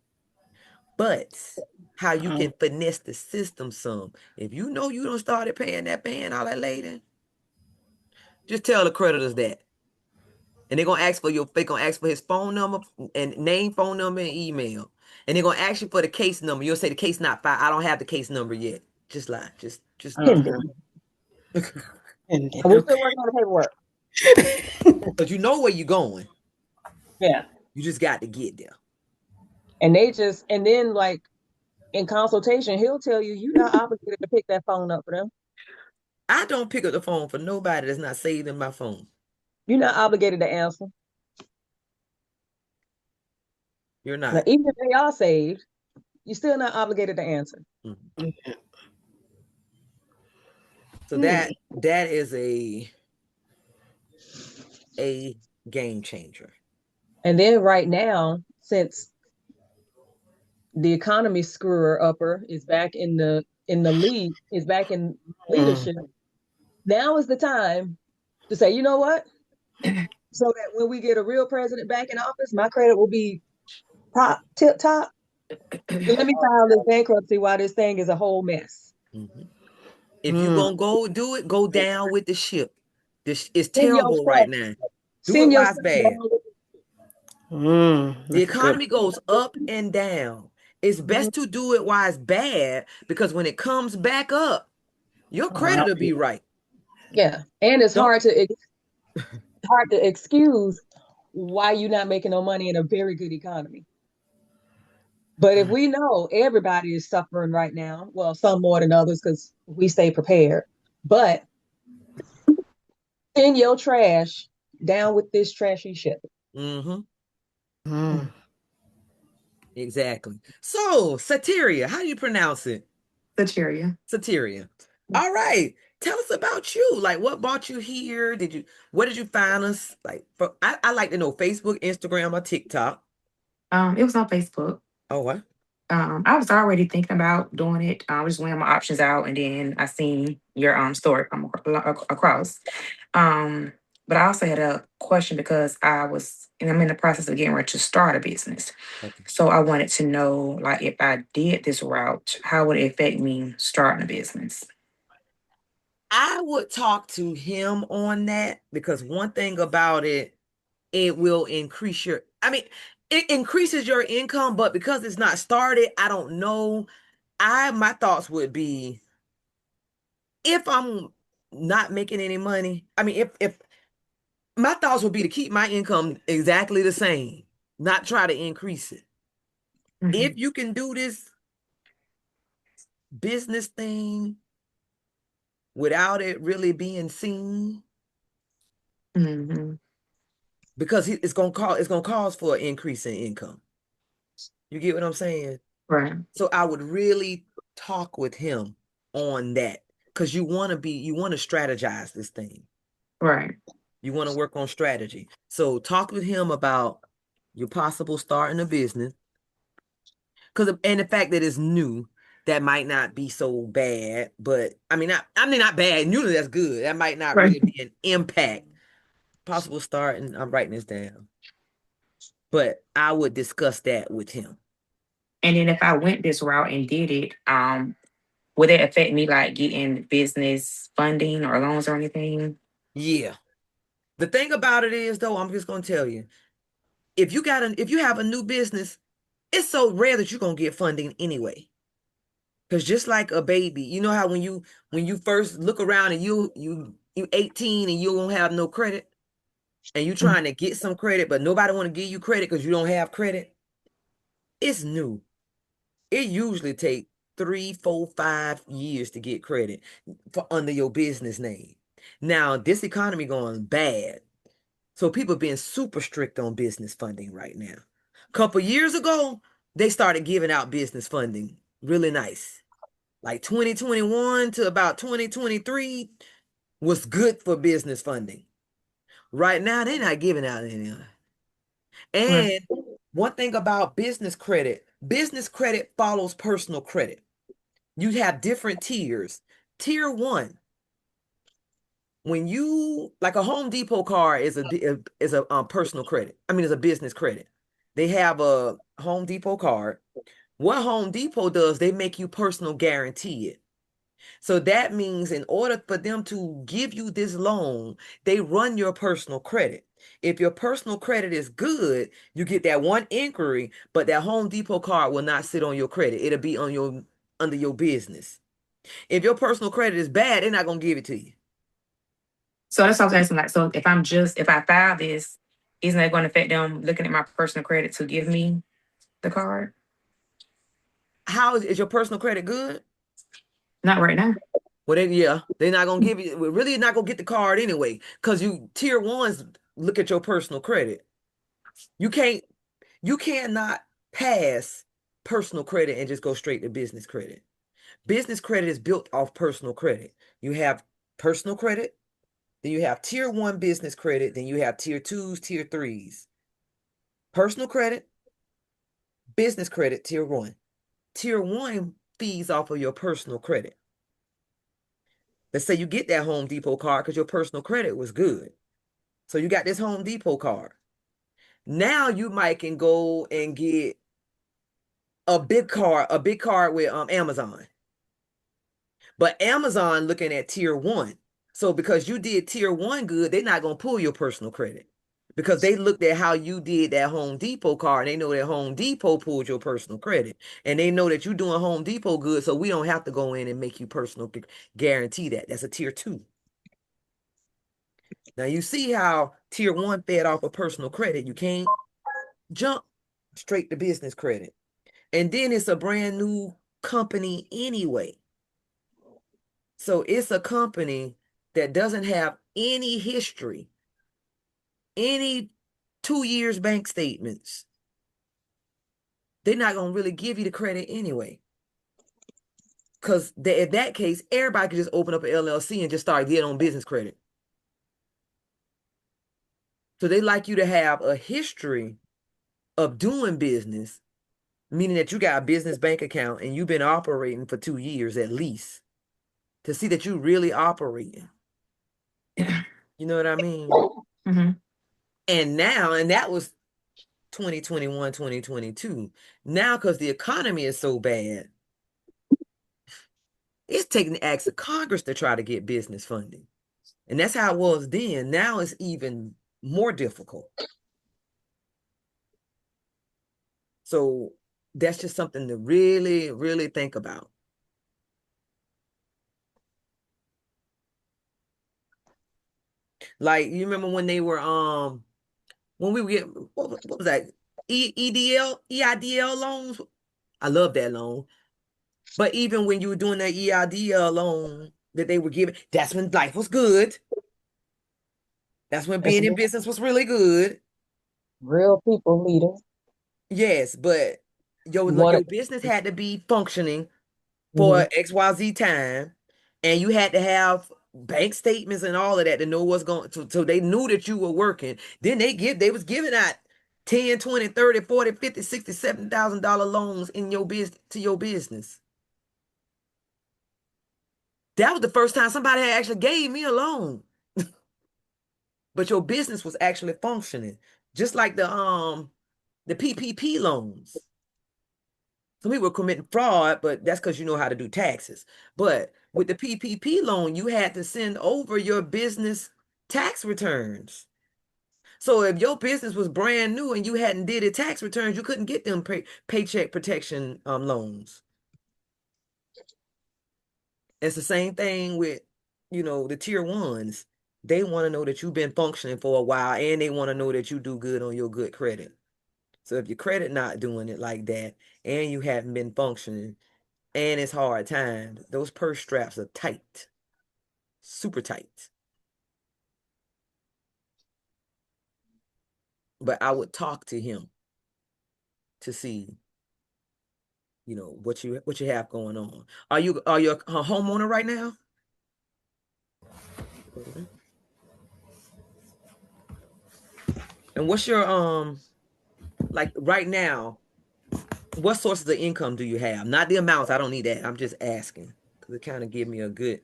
but how you can finesse the system some. If you know you don't started paying that man all that later, just tell the creditors that. And they're gonna ask for his phone number and name, phone number, and email. And they're gonna ask you for the case number. You'll say the case not filed. I don't have the case number yet. Just lie. Just Pending. And And we're okay. still working on the paperwork. because you know where you're going. Yeah. You just got to get there. And then like in consultation, he'll tell you you're not obligated to pick that phone up for them. I don't pick up the phone for nobody that's not saved in my phone. You're not obligated to answer. You're Now, not. even if they are saved, you're still not obligated to answer. Mhm. So that is a game changer. And then right now, since the economy screwer upper is back in the lead, is back in leadership, now is the time to say, you know what? So that when we get a real president back in office, my credit will be tip top. Let me file this bankruptcy while this thing is a whole mess. Mhm. If you're gonna go do it, go down with the ship. This is Send your terrible right stuff. now. Do it Send your while it's stuff bad. The That's a good. economy goes up and down. It's Mhm. best to do it while it's bad because when it comes back up, your credit will be right. Yeah, and it's Don't hard to excuse why you're not making no money in a very good economy. But if we know everybody is suffering right now, well, some more than others because we stay prepared. But send your trash down with this trashy ship. Mm-hmm. Mm. Exactly. So, Sateria, how do you pronounce it? Sateria. Sateria. All right. Tell us about you. Like, what brought you here? Where did you find us? Like, I like to know Facebook, Instagram, or TikTok. It was on Facebook. Oh, what? I was already thinking about doing it. I was weighing my options out, and then I seen your story come across. Um, but I also had a question because I'm in the process of getting ready to start a business. Okay. So I wanted to know, like, if I did this route, how would it affect me starting a business? I would talk to him on that because one thing about it, it will increase it increases your income, but because it's not started, I don't know. My thoughts would be if I'm not making any money, if my thoughts would be to keep my income exactly the same, not try to increase it. If Mhm. you can do this business thing without it really being seen, Mhm. because it's gonna cause for an increase in income. You get what I'm saying? Right. So I would really talk with him on that because you want to strategize this thing. Right. You want to work on strategy. So talk with him about your possible starting a business. And the fact that it's new, that might not be so bad. But not bad. New, that's good. That might not Right. really be an impact. Possible starting. I'm writing this down. But I would discuss that with him. And then if I went this route and did it, would it affect me like getting business funding or loans or anything? Yeah. The thing about it is, though, I'm just gonna tell you, if you have a new business, it's so rare that you're gonna get funding anyway. Because just like a baby, you know how when you first look around and you 18 and you don't have no credit and you Mhm. trying to get some credit, but nobody want to give you credit because you don't have credit. It's new. It usually take 3, 4, 5 years to get credit for under your business name. Now this economy going bad. So people being super strict on business funding right now. A couple years ago, they started giving out business funding really nice. Like 2021 to about 2023 was good for business funding. Right now, they're not giving out any. Right. And one thing about business credit follows personal credit. You have different tiers. Tier one, when you like a Home Depot card is a personal credit. It's a business credit. They have a Home Depot card. What Home Depot does, they make you personal guarantee it. So that means in order for them to give you this loan, they run your personal credit. If your personal credit is good, you get that one inquiry, but that Home Depot card will not sit on your credit. It'll be on your under your business. If your personal credit is bad, they're not gonna give it to you. So that's what I was asking. Like, so if I file this, isn't that going to affect them looking at my personal credit to give me the card? How is your personal credit good? Not right now. Well, yeah, they're not gonna give you. We're really not gonna get the card anyway, because you tier ones look at your personal credit. You can't, you cannot pass personal credit and just go straight to business credit. Business credit is built off personal credit. You have personal credit, then you have tier one business credit, then you have tier twos, tier threes. Personal credit, business credit, tier one. Tier one fees off of your personal credit. Let's say you get that Home Depot card because your personal credit was good. So you got this Home Depot card. Now you might can go and get a big card with Amazon. But Amazon looking at tier one. So because you did tier one good, they're not gonna pull your personal credit. Because they looked at how you did that Home Depot card, and they know that Home Depot pulled your personal credit. And they know that you're doing Home Depot good, so we don't have to go in and make you personal guarantee that. That's a tier two. Now you see how tier one fed off of personal credit. You can't jump straight to business credit. And then it's a brand new company anyway. So it's a company that doesn't have any history, any 2 years bank statements. They're not going to really give you the credit anyway. Because in that case, everybody could just open up an LLC and just start getting on business credit. So they like you to have a history of doing business, meaning that you got a business bank account and you've been operating for 2 years at least to see that you really operating. Yeah. You know what I mean? Mm-hmm. And that was 2021, 2022. Now, because the economy is so bad, it's taking the acts of Congress to try to get business funding. And that's how it was then. Now it's even more difficult. So that's just something to really, really think about. Like, you remember when they were when we would get what was that? EIDL loans? I love that loan. But even when you were doing that EIDL loan that they were giving, that's when life was good. That's when That's being in business was really good. real people leaders. Yes, but You want your business had to be functioning for to, XYZ time, and you had to have bank statements and all of that to know what's going so they knew that you were working. Then they was giving out 10, 20, 30, 40, 50, 60, $70,000 loans in your business to your business. That was the first time somebody had actually gave me a loan. But your business was actually functioning. Just like the PPP loans. Some people were committing fraud, but that's because you know how to do taxes. But with the PPP loan, you had to send over your business tax returns. So if your business was brand new and you hadn't did it tax returns, you couldn't get them paycheck protection loans. It's the same thing with, the tier ones. They want to know that you've been functioning for a while and they want to know that you do good on your good credit. So if your credit not doing it like that and you haven't been functioning and it's hard times, those purse straps are tight, super tight. But I would talk to him to see, what you have going on. Are you a homeowner right now? Mhm. And what's your like right now, what sources of income do you have? Not the amounts, I don't need that. I'm just asking because it kind of give me a good.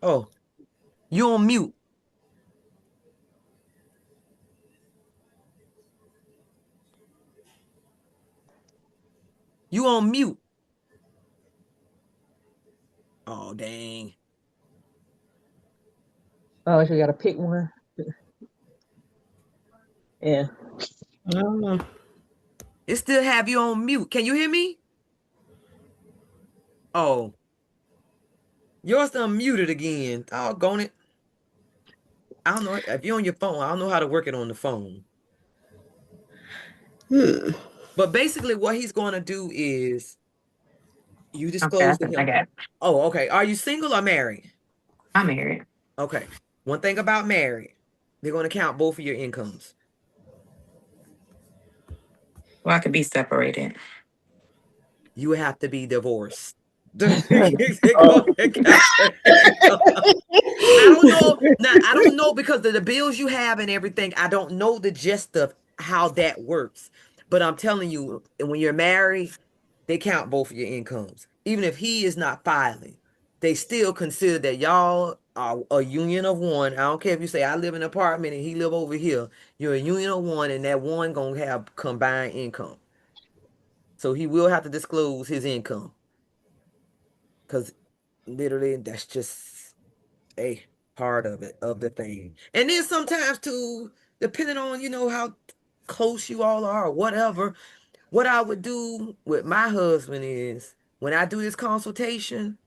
Oh, you on mute. You on mute. Oh, dang. Oh, so you gotta pick one. Yeah. I don't know. It still have you on mute. Can you hear me? Oh, yours unmuted again. Doggone it. I don't know. If you're on your phone, I don't know how to work it on the phone. But basically, what he's going to do is you Okay, I disclose to think I him. got it. Oh, okay. Are you single or married? I'm married. Okay. One thing about married, they're going to count both of your incomes. Well, I could be separated. You have to be divorced. They're going to count your income. I don't know. Now, I don't know because of the bills you have and everything. I don't know the gist of how that works. But I'm telling you, when you're married, they count both of your incomes. Even if he is not filing, they still consider that y'all are a union of one. I don't care if you say I live in an apartment and he live over here. You're a union of one, and that one gonna have combined income. So he will have to disclose his income because literally that's just a part of it, of the thing. And then sometimes too, depending on, how close you all are or whatever, what I would do with my husband is when I do this consultation,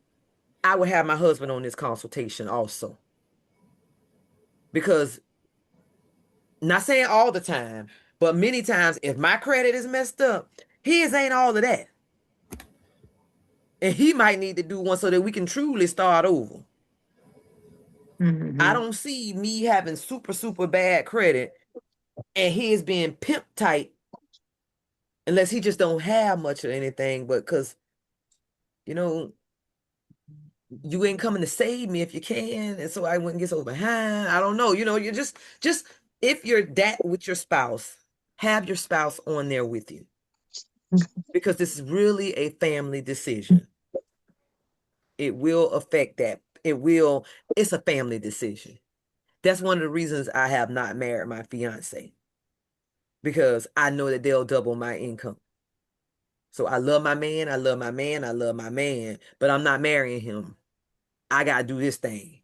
I would have my husband on this consultation also. Because not saying all the time, but many times if my credit is messed up, his ain't all of that. And he might need to do one so that we can truly start over. I Mm-hmm. don't see me having super, super bad credit and his being pimp tight unless he just don't have much of anything. But because, you know, you ain't coming to save me if you can, and so I wouldn't get so behind. I don't know. You just if you're that with your spouse, have your spouse on there with you because this is really a family decision. It will affect that. It's a family decision. That's one of the reasons I have not married my fiance because I know that they'll double my income. So I love my man, I love my man, I love my man, but I'm not marrying him. I gotta do this thing,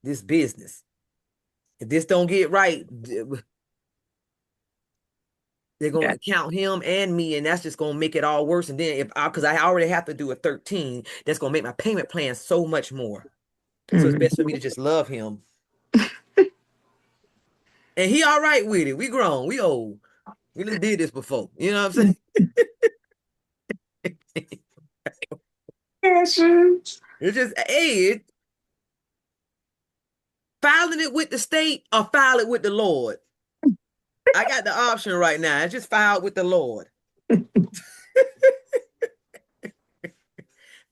this business. If this don't get right, they're Yeah. gonna count him and me, and that's just gonna make it all worse. And then because I already have to do a 13, that's gonna make my payment plan so much more. So it's best for me to just love him. And he all right with it. We grown, we old. We done did this before. You know what I'm saying? Yeah, sure. It's just, hey, filing it with the state or file it with the Lord. I got the option right now. I just filed with the Lord.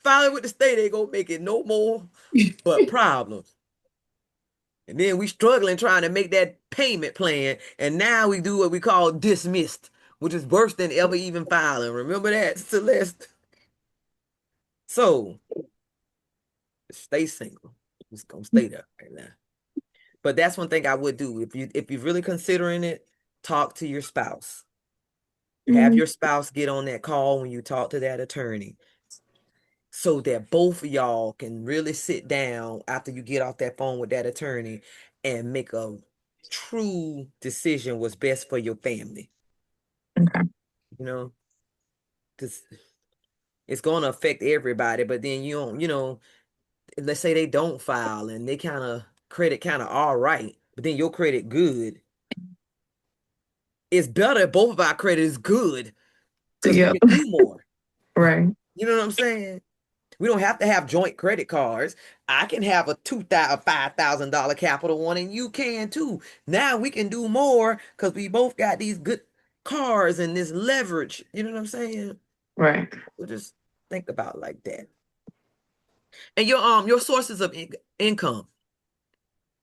File it with the state, they gonna make it no more but problems. And then we struggling trying to make that payment plan. And now we do what we call dismissed, which is worse than ever even filing. Remember that, Celeste? So stay single. Just gonna stay there right now. But that's one thing I would do. If you're really considering it, talk to your spouse. Have Mm, your spouse get on that call when you talk to that attorney so that both of y'all can really sit down after you get off that phone with that attorney and make a true decision what's best for your family. okay. You know, because it's going to affect everybody. But then let's say they don't file and they credit kind of all right, but then your credit good. It's better if both of our credit is good So, because we yep. can do more. Right. You know what I'm saying? We don't have to have joint credit cards. I can have a $2,000, $5,000 Capital One, and you can too. Now we can do more because we both got these good cars and this leverage. You know what I'm saying? Right. So just think about it like that. And your sources of income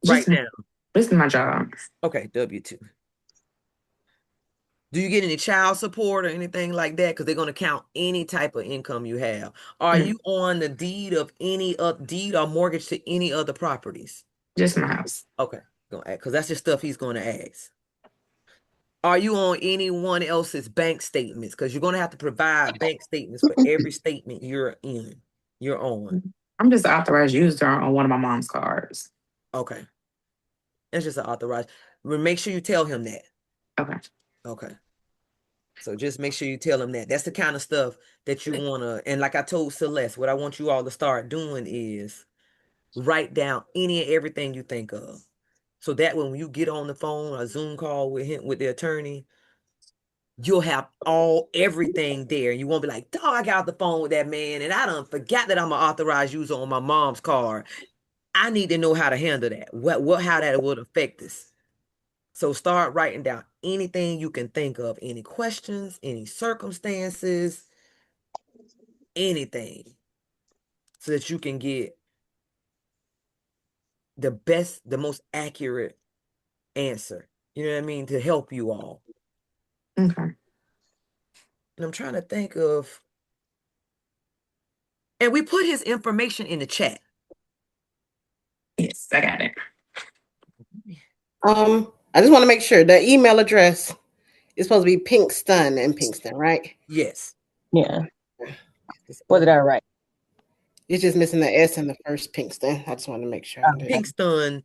right Just now. this is my job. Okay, W-2. Do you get any child support or anything like that? Because they're going to count any type of income you have. Are Mm, you on the deed or mortgage to any other properties? just my house. Okay, because that's just stuff he's going to ask. Are you on anyone else's bank statements? Because you're going to have to provide bank statements for every statement you're in, you're on. I'm just an authorized user on one of my mom's cards. Okay. It's just an authorized. Make sure you tell him that. Okay. Okay. So just make sure you tell him that. That's the kind of stuff that you want to. And like I told Celeste, what I want you all to start doing is write down any and everything you think of. So that when you get on the phone, a Zoom call with him, with the attorney, you'll have everything there. You won't be like, dog, I got off the phone with that man and I done forgot that I'm an authorized user on my mom's card. I need to know how to handle that. How that would affect this. So start writing down anything you can think of, any questions, any circumstances, anything, so that you can get the best, the most accurate answer. You know what I mean? To help you all. Okay. And I'm trying to think of, and we put his information in the chat. Yes, I got it. I just want to make sure the email address is supposed to be Pinkston and Pinkston, right? Yes. Yeah. What did I write? It's just missing the S in the first Pinkston. I just want to make sure I did. Pinkston.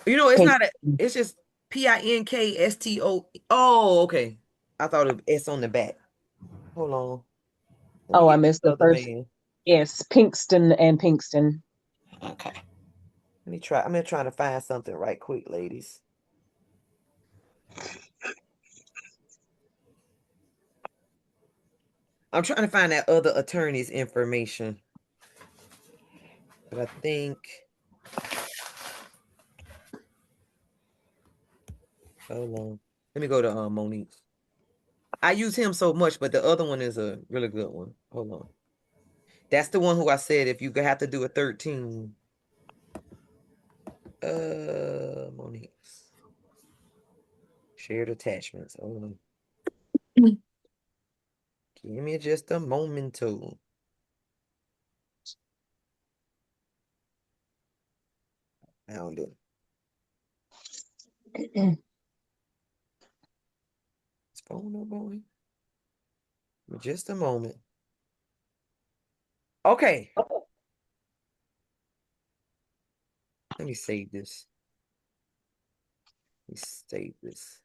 It's not it's just Pinksto. Oh, okay. I thought it was S on the back. Hold on. Oh, I missed the first. Man. Yes, Pinkston and Pinkston. Okay. Let me try. I'm gonna try to find something right quick, ladies. I'm trying to find that other attorney's information. But I think, hold on. Let me go to Monique's. I use him so much, but the other one is a really good one. Hold on. That's the one who I said if you have to do a 13. Monique's. Shared attachments. Hold on. Give me just a momento. Found it. It's phone no boy. Just a moment. Okay. Let me save this. Let me save this.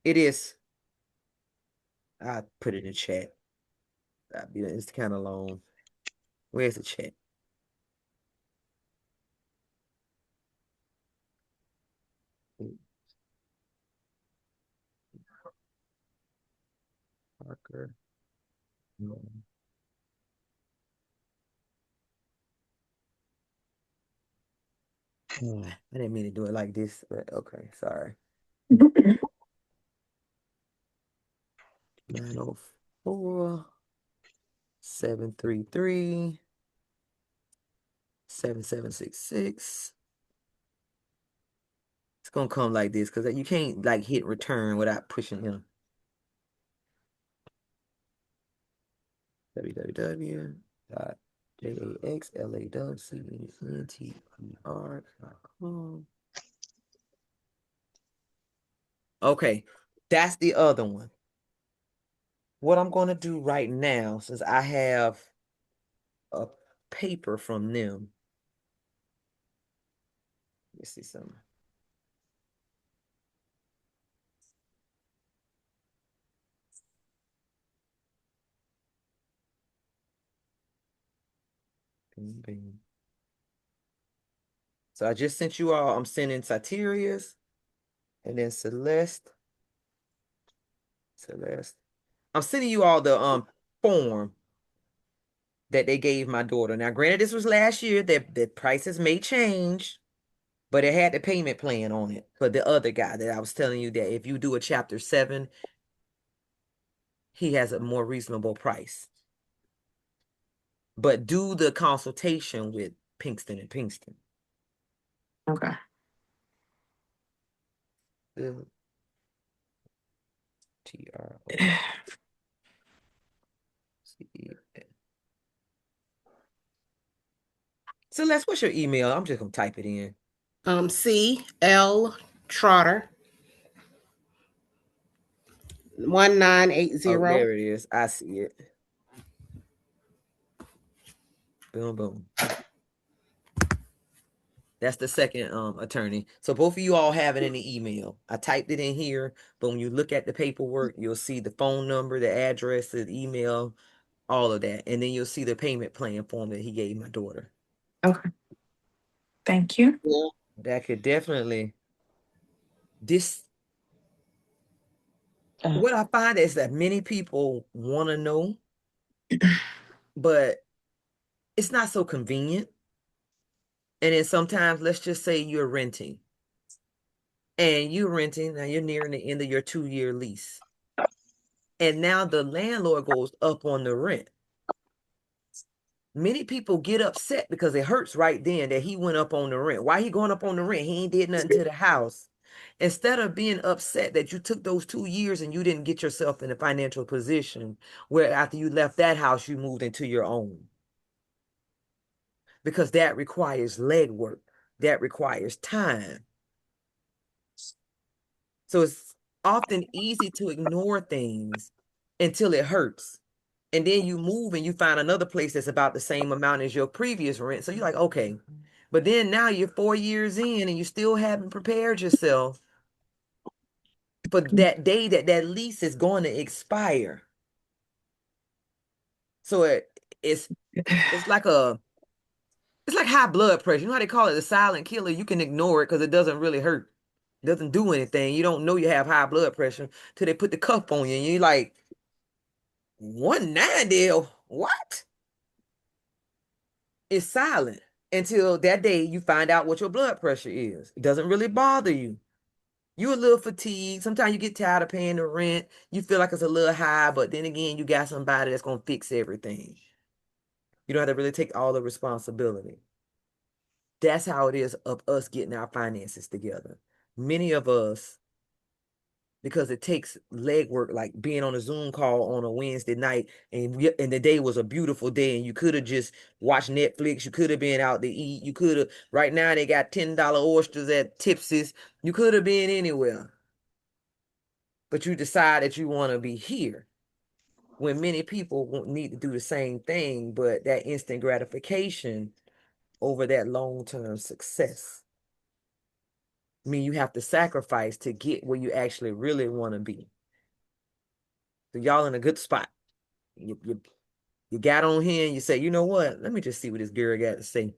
It is. I put it in chat. It's kind of long. Where's the chat? Parker. No. I didn't mean to do it like this, but okay, sorry. 904 733 7766. It's gonna come like this because you can't like hit return without pushing him. www.jaxlawcenter.com. Okay, that's the other one. What I'm going to do right now, since I have a paper from them. Let's see something. Bing, bing. So I just sent you all, I'm sending Satirius and then Celeste. I'm sending you all the form that they gave my daughter. Now, granted, this was last year, the prices may change, but it had the payment plan on it for the other guy that I was telling you that if you do a chapter 7, he has a more reasonable price. But do the consultation with Pinkston and Pinkston. Okay. TRO. Celeste, what's your email? I'm just gonna type it in. CL Trotter 1980. Oh, there it is. I see it. Boom, boom. That's the second attorney. So both of you all have it in the email. I typed it in here, but when you look at the paperwork, you'll see the phone number, the address, the email, all of that. And then you'll see the payment plan form that he gave my daughter. Okay. Thank you. Yeah. That could definitely what I find is that many people want to know, but it's not so convenient. And then sometimes, let's just say you're renting. And you're renting, now you're nearing the end of your 2-year lease. And now the landlord goes up on the rent. Many people get upset because it hurts right then that he went up on the rent. Why he going up on the rent? He ain't did nothing to the house. Instead of being upset that you took those 2 years and you didn't get yourself in a financial position where after you left that house, you moved into your own. Because that requires legwork. That requires time. So it's often easy to ignore things until it hurts. And then you move and you find another place that's about the same amount as your previous rent. So you're like, okay. But then now you're 4 years in and you still haven't prepared yourself for that day that that lease is going to expire. So it's like high blood pressure. You know how they call it the silent killer? You can ignore it because it doesn't really hurt. It doesn't do anything. You don't know you have high blood pressure till they put the cuff on you and you're like, 190? What? It's silent until that day you find out what your blood pressure is. It doesn't really bother you. You're a little fatigued. Sometimes you get tired of paying the rent. You feel like it's a little high, but then again, you got somebody that's going to fix everything. You don't have to really take all the responsibility. That's how it is of us getting our finances together. Many of us, because it takes legwork, like being on a Zoom call on a Wednesday night, and the day was a beautiful day, and you could have just watched Netflix. You could have been out to eat. You could have. Right now, they got $10 oysters at Tipsy's. You could have been anywhere, but you decide that you want to be here. When many people won't need to do the same thing, but that instant gratification over that long-term success. I mean, you have to sacrifice to get where you actually really want to be. So y'all in a good spot. You got on here and you say, you know what? Let me just see what this girl got to say.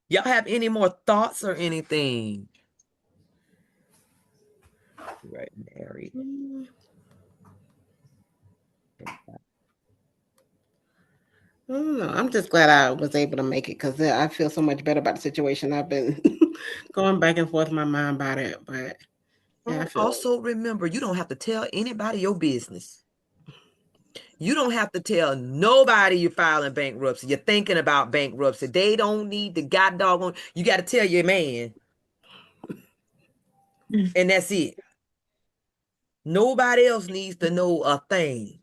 Y'all have any more thoughts or anything? Right, married. I don't know. I'm just glad I was able to make it because I feel so much better about the situation. I've been going back and forth in my mind about it, but yeah, I feel. Also, remember, you don't have to tell anybody your business. You don't have to tell nobody you're filing bankruptcy. You're thinking about bankruptcy. They don't need the god doggone. You got to tell your man, and that's it. Nobody else needs to know a thing.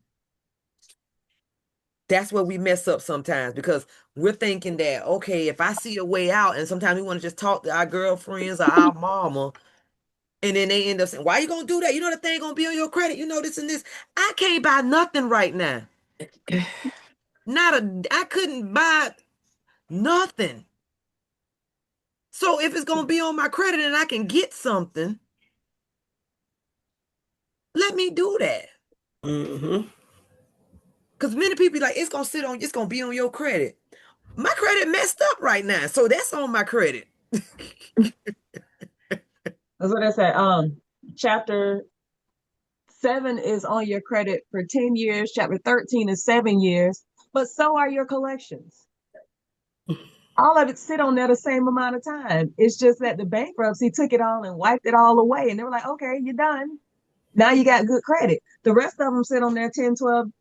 That's where we mess up sometimes because we're thinking that, okay, if I see a way out, and sometimes we want to just talk to our girlfriends or our mama, and then they end up saying, why you gonna do that? You know the thing gonna be on your credit, you know this and this. I can't buy nothing right now. I couldn't buy nothing. So if it's gonna be on my credit and I can get something, let me do that. Mm-hmm. Because many people be like, it's gonna be on your credit. My credit messed up right now, so that's on my credit. That's what I said. Chapter 7 is on your credit for 10 years. Chapter 13 is 7 years, but so are your collections. All of it sit on there the same amount of time. It's just that the bankruptcy took it all and wiped it all away. And they were like, okay, you're done. Now you got good credit. The rest of them sit on there 10, 12,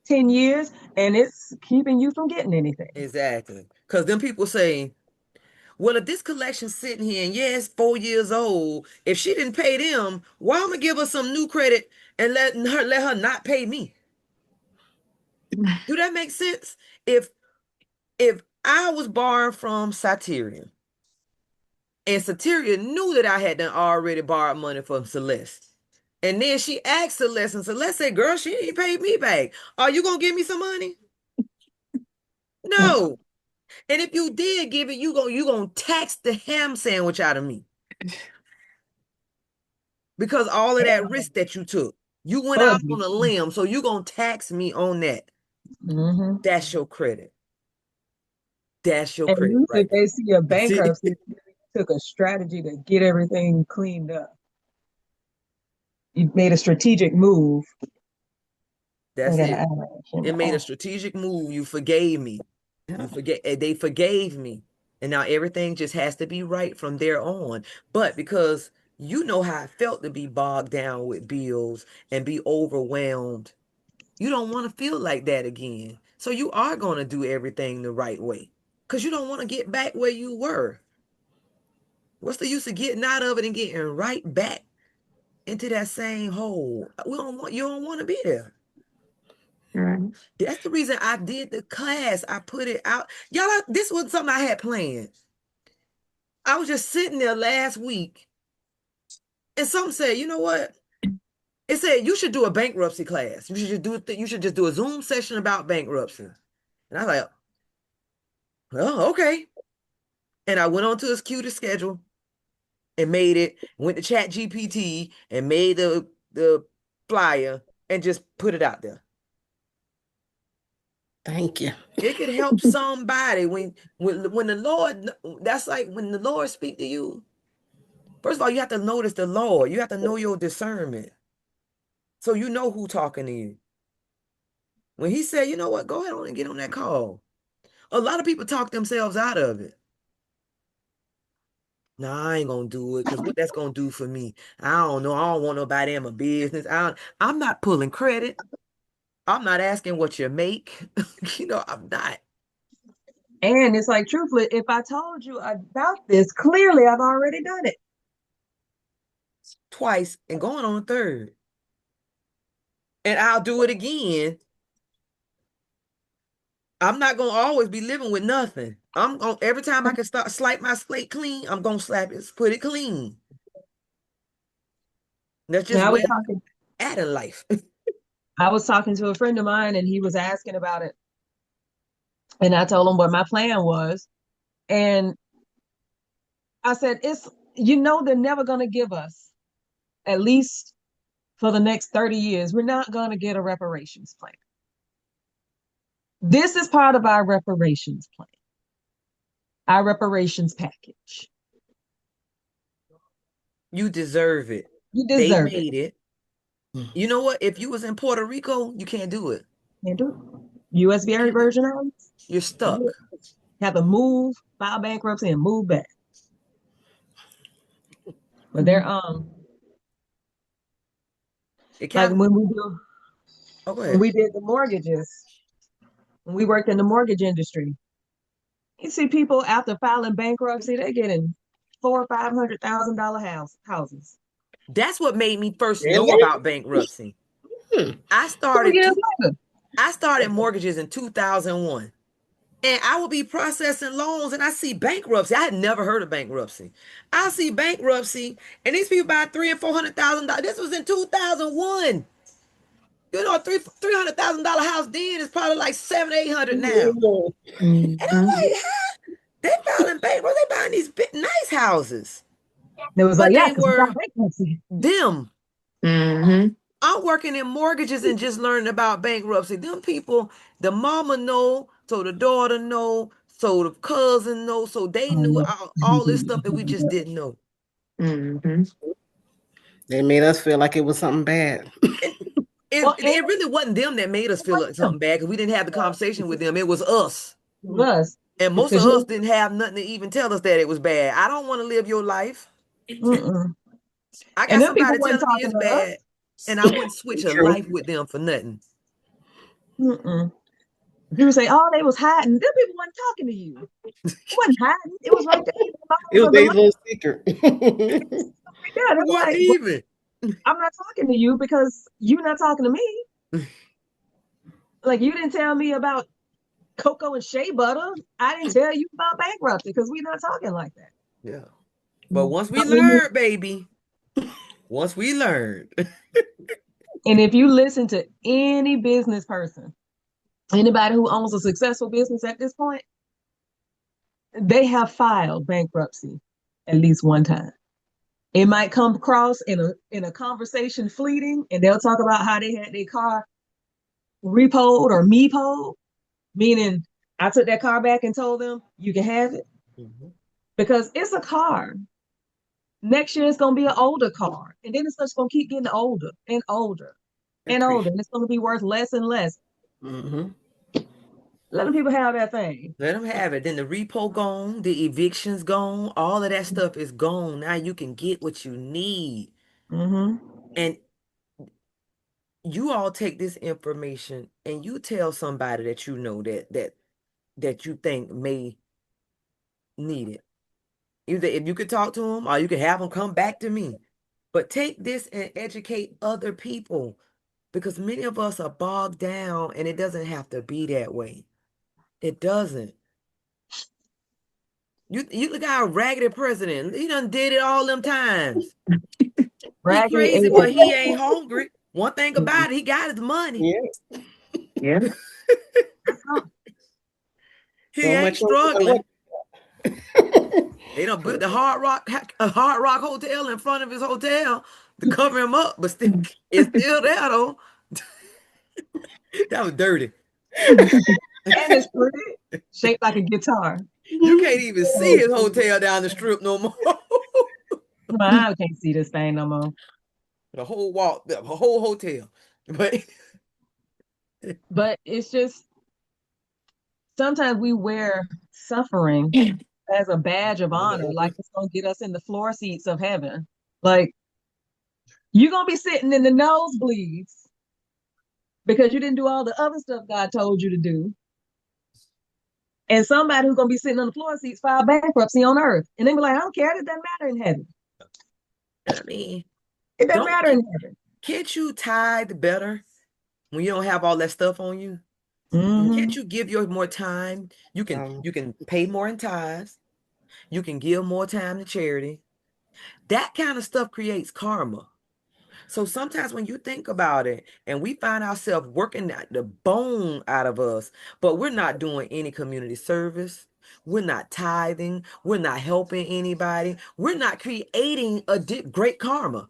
10 years, and it's keeping you from getting anything. Exactly. Because then people say, well, if this collection's sitting here and yeah, it's 4 years old, if she didn't pay them, why am I give her some new credit and let her not pay me? Do that make sense? If I was borrowing from Satyrian. And Satyrian knew that I had done already borrowed money from Celeste. And then she asked Celeste, and Celeste said, girl, she ain't paid me back. Are you gonna give me some money? No. And if you did give it, you gonna tax the ham sandwich out of me. Because all of that risk that you took. You went out Fuzzy. on a limb, so you gonna tax me on that. Mm-hmm. That's your credit. That's your And credit usually right if they see a there. See? bankruptcy, you took a strategy to get everything cleaned up. You made a strategic move. I That's got an it. avalanche in It my made a eye. strategic move. You forgave me. You forget they forgave me. And now everything just has to be right from there on. But because you know how I felt to be bogged down with bills and be overwhelmed, you don't want to feel like that again. So you are going to do everything the right way because you don't want to get back where you were. What's the use of getting out of it and getting right back into that same hole? You don't want to be there. Right. That's the reason I did the class. I put it out. Y'all, this was something I had planned. I was just sitting there last week and some said, you know what? It said you should do a bankruptcy class. You should just do it. You should just do a Zoom session about bankruptcy. And I was like, well, okay. And I went on to his cutest schedule and made it, went to Chat GPT and made the flyer and just put it out there. Thank you. It could help somebody when the Lord, that's like when the Lord speak to you. First of all, you have to notice the Lord. You have to know your discernment. So you know who talking to you. When he said, you know what, go ahead on and get on that call. A lot of people talk themselves out of it. No, I ain't gonna do it because what that's gonna do for me. I don't know. I don't want nobody in my business. I'm not pulling credit. I'm not asking what you make. I'm not. And it's like, truthfully, if I told you about this, clearly I've already done it. Twice and going on a third. And I'll do it again. I'm not gonna always be living with nothing. I'm gonna every time I can start swipe my slate clean, I'm gonna slap it, put it clean. That's just Now where I'm at in life. I was talking to a friend of mine and he was asking about it. And I told him what my plan was. And I said, they're never gonna give us, at least for the next 30 years, we're not gonna get a reparations plan. This is part of our reparations plan, our reparations package. You deserve it. You They deserve it. made it. You know what? If you was in Puerto Rico, you can't do it. Can't do it. USVA Can't do it. version of it. You're stuck. Have to move, file bankruptcy, and move back. But they're Mhm. It like kind of, oh, go when ahead. we did the mortgages, when we worked in the mortgage industry, you see people after filing bankruptcy, they're getting $400,000 or $500,000 houses. That's what made me first know Really? about bankruptcy. Hmm. I 2 years later. started mortgages in 2001. And I would be processing loans and I see bankruptcy. I had never heard of bankruptcy. I see bankruptcy and these people buy $300,000 and $400,000. This was in 2001. $300,000 house then is probably like 700, 800 now. And I'm Mhm. like, huh? They filing bankruptcy. They buying these big, nice houses. It was like, But yeah, they because we got were bankruptcy. them. Mhm. I'm working in mortgages and just learning about bankruptcy. Them people, the mama know, so the daughter know, so the cousin know, so they knew all this stuff that we just didn't know. Mhm. They made us feel like it was something bad. And Well, and it really wasn't them that made us it feel like was something bad because we didn't have the conversation with them. It was us. us. And most of Because us didn't have nothing to even tell us that it was bad. I don't want to live your life. mm-mm. I And got them people somebody weren't telling me talking it's to us. bad, and I wouldn't switch a True. life with them for nothing. Mm-mm. People say, oh, they was hiding. Them people weren't talking to you. It wasn't hiding. It was right there. It was The their line little secret. right there. They were Wasn't like, well, even. I'm not talking to you because you're not talking to me. Like you didn't tell me about cocoa and shea butter. I didn't tell you about bankruptcy because we're not talking like that. Yeah. But once we But when you, learned, baby, once we learned, and if you listen to any business person, anybody who owns a successful business at this point, they have filed bankruptcy at least one time. It might come across in a conversation fleeting, and they'll talk about how they had their car repoed or mepoed, meaning I took that car back and told them you can have it Mhm. because it's a car. Next year it's gonna be an older car, and then it's just gonna keep getting older and older and older, Appreciate. and it's gonna be worth less and less. Mm-hmm. Let them people have that thing. Let them have it. Then the repo gone, the evictions gone, all of that stuff is gone. Now you can get what you need. Mm-hmm. And you all take this information and you tell somebody that you know that you think may need it. Either if you could talk to them or you could have them come back to me. But take this and educate other people because many of us are bogged down and it doesn't have to be that way. It doesn't. You look at our raggedy president. He done did it all them times. He Raggedy crazy, Ann. but he ain't hungry. One thing about it, he got his money. Yeah. Yeah. He So ain't much. What? struggling. They don't put the Hard Rock Hotel in front of his hotel to cover him up, but still, it's still there though. That was dirty. And it's pretty, shaped like a guitar. You can't even see So his hotel down the strip no more. I can't see this thing no more. The whole walk, the whole hotel. But But it's just sometimes we wear suffering as a badge of honor, like it's gonna get us in the floor seats of heaven. Like you're gonna be sitting in the nosebleeds because you didn't do all the other stuff God told you to do. And somebody who's gonna be sitting on the floor seats filed bankruptcy on earth. And they be like, I don't care, it doesn't matter in heaven. I mean, It doesn't don't matter in heaven. can't you tithe better when you don't have all that stuff on you? And Mm-hmm. can't you give your more time? You can pay more in tithes. You can give more time to charity. That kind of stuff creates karma. So sometimes when you think about it and we find ourselves working the bone out of us, but we're not doing any community service, we're not tithing, we're not helping anybody, we're not creating a great karma.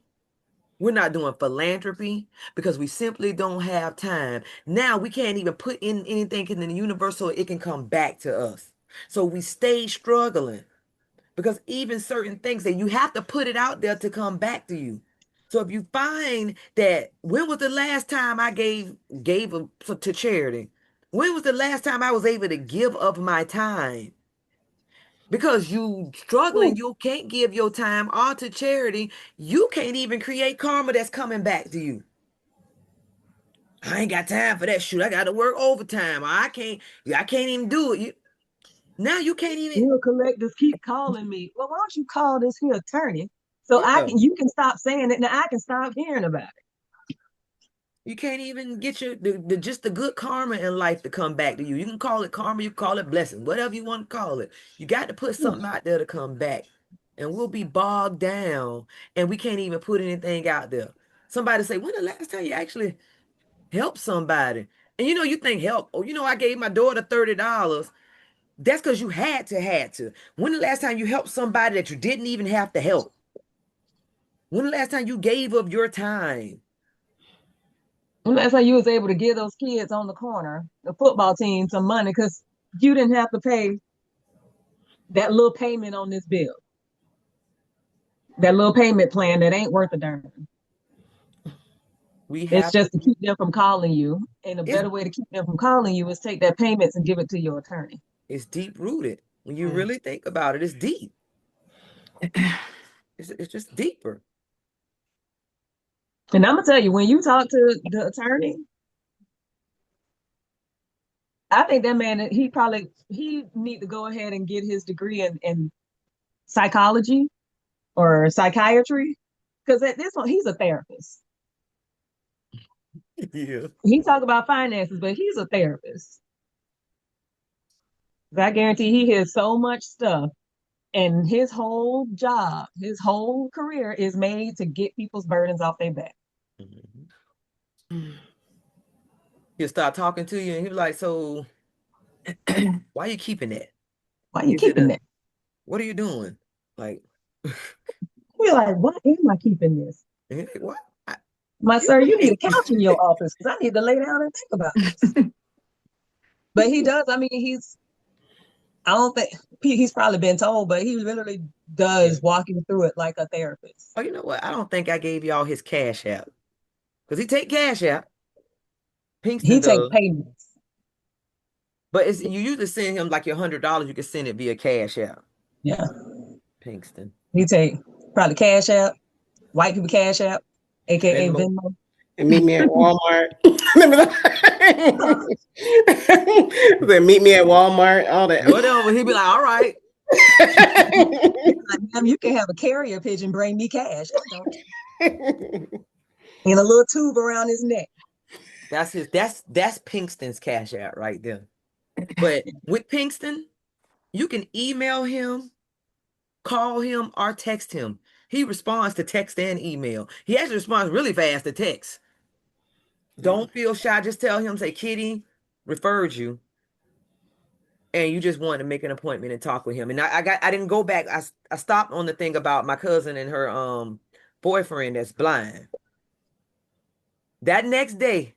We're not doing philanthropy because we simply don't have time. Now we can't even put in anything in the universe so it can come back to us. So we stay struggling because even certain things that you have to put it out there to come back to you. So if you find that when was the last time I to charity? When was the last time I was able to give of my time? Because you struggling, you can't give your time all to charity. You can't even create karma that's coming back to you. I ain't got time for that shoot. I got to work overtime. I can't even do it. Now you can't even. Bill collectors keep calling me. Well, why don't you call this here attorney so I Yeah. can you can stop saying it and I can stop hearing about it. You can't even get just the good karma in life to come back to you. You can call it karma, you can call it blessing, whatever you want to call it. You got to put something out there to come back. And we'll be bogged down and we can't even put anything out there. Somebody say, when the last time you actually helped somebody? And you think help. Oh, I gave my daughter $30. That's because you had to. When the last time you helped somebody that you didn't even have to help? When the last time you gave of your time? And that's how you was able to give those kids on the corner, the football team, some money because you didn't have to pay that little payment on this bill, that little payment plan that ain't worth a darn. We It's have to. just to keep them from calling you. And a It's better way to keep them from calling you is take that payments and give it to your attorney. it's deep rooted. When you really think about it, it's deep. It's just deeper. And I'm gonna tell you, when you talk to the attorney, I think that man he need to go ahead and get his degree in psychology or psychiatry because at this point he's a therapist. Yeah. He talk about finances, but he's a therapist. I guarantee he hears so much stuff. And his whole job, his whole career is made to get people's burdens off their back. Mhm. He'll start talking to you and he'll be like, so why are you keeping that? Why are you Is it keeping that? what are you doing? Like, We're like, why am I keeping this? and he's like, what? My You sir, you need a right. couch in your office because I need to lay down and think about this. But he does. I mean, I don't think he's probably been told, but he literally Yeah. does walk you through it like a therapist. Oh, you know what? I don't think I gave y'all his cash app. Because he take cash app. He Pinkston take does. payments. But it's you usually send him like your $100, you can send it via cash app. Yeah. Pinkston. He take probably Cash App, white people Cash App, aka Venmo. Venmo. And meet me at Walmart. Then meet me at Walmart. All that. Whatever. He'd be like, all right. Like, ma'am, you can have a carrier pigeon bring me cash. I don't. And a little tube around his neck. That's Pinkston's cash app right there. But with Pinkston, you can email him, call him, or text him. He responds to text and email. He actually responds really fast to text. Don't feel shy. Just tell him, say, Kitty referred you, and you just want to make an appointment and talk with him. And I didn't go back. I stopped on the thing about my cousin and her boyfriend that's blind. That next day,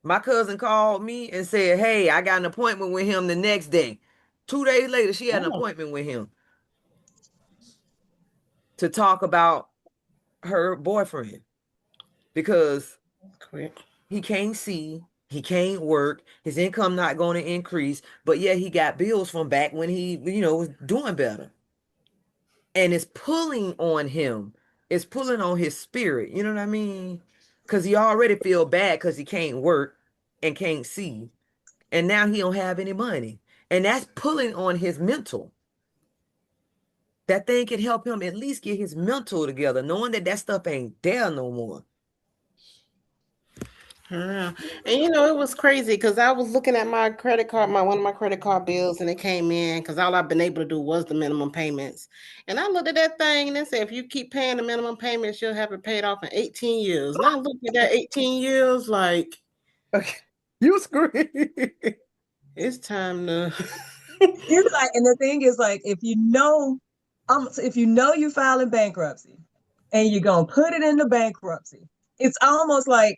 my cousin called me and said, hey, I got an appointment with him the next day. 2 days later, she had an Oh, appointment with him to talk about her boyfriend because quick. he can't see, he can't work, his income not going to increase, but yeah, he got bills from back when he, was doing better. And it's pulling on him. It's pulling on his spirit. You know what I mean? Because he already feel bad because he can't work and can't see. And now he don't have any money. And that's pulling on his mental. That thing can help him at least get his mental together, knowing that stuff ain't there no more. Yeah. And it was crazy because I was looking at my credit card, one of my credit card bills, and it came in because all I've been able to do was the minimum payments. And I looked at that thing and it said, if you keep paying the minimum payments, you'll have it paid off in 18 years. And I looked at that 18 years like, Okay. You scream. it's time to. It's like, and the thing is, like, if you know you filing bankruptcy and you're gonna put it into bankruptcy, it's almost like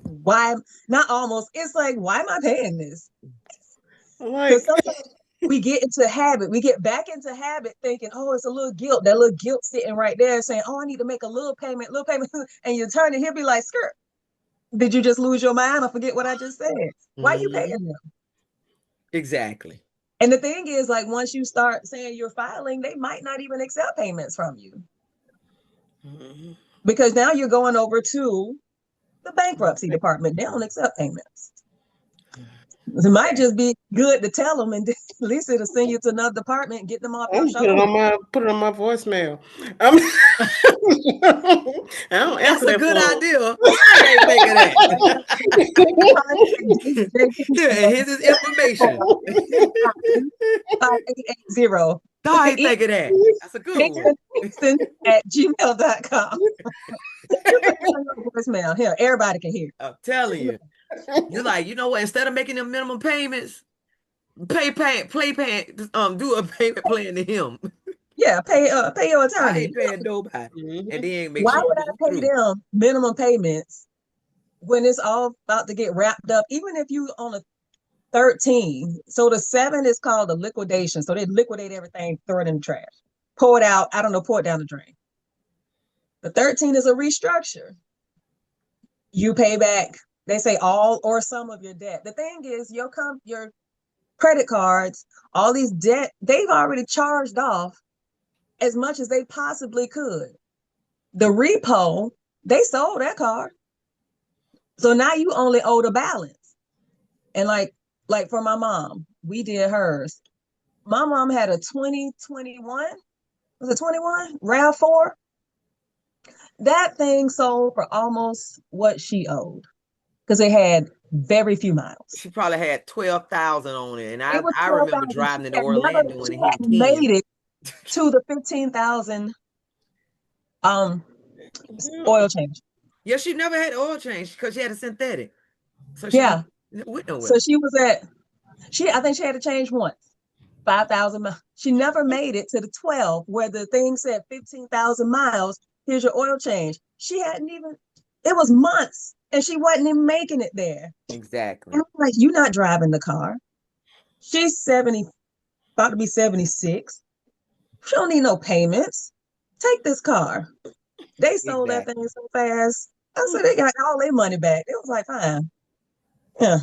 why not almost, it's like, why am I paying this? Like, Because sometimes we get back into habit thinking, oh, it's a little guilt, that little guilt sitting right there saying, oh, I need to make a little payment, and you turn it, he'll be like, skirt, did you just lose your mind or forget what I just said? Why are you paying Mhm. them? Exactly. And the thing is, like, once you start saying you're filing, they might not even accept payments from you because now you're going over to the bankruptcy department. They don't accept payments. It might just be good to tell them, and at least it'll send you to another department and get them off your I'm shoulder. put it on my voicemail. I don't That's answer a that good phone. idea. I ain't think of that. Yeah, and here's his information. 5880. I ain't think of that. That's a good one. At gmail.com. You put it on your voicemail. Here, everybody can hear. I'm telling you. You're like, you know what? Instead of making them minimum payments, do a payment plan to him. Yeah, pay your I attorney. ain't paying nobody. And Mhm. then make Why sure would it I goes pay through. them minimum payments when it's all about to get wrapped up? Even if you on a 13. So the 7 is called a liquidation. So they liquidate everything, throw it in the trash. Pour it out, I don't know, pour it down the drain. The 13 is a restructure. You pay back, they say all or some of your debt. The thing is, your credit cards, all these debt, they've already charged off as much as they possibly could. The repo, they sold that card. So now you only owe the balance. And like for my mom, we did hers. My mom had a 2021, was it 21? RAV4. That thing sold for almost what she owed. Because it had very few miles. She probably had 12,000 on it. And It was I remember 12,000. driving into Orlando and She it had hit 10. made it to the 15,000 um oil change. Yeah, she never had oil change because she had a synthetic. So she Yeah. went So nowhere. she was I think she had to change once. 5,000 miles. She never made it to the 12 where the thing said 15,000 miles. Here's your oil change. She hadn't even, it was months and she wasn't even making it there. Exactly. And I'm like, you're not driving the car. She's 70, about to be 76. She don't need no payments. Take this car. They sold that Exactly. thing so fast. I said they got all their money back. It was like, fine. Yeah.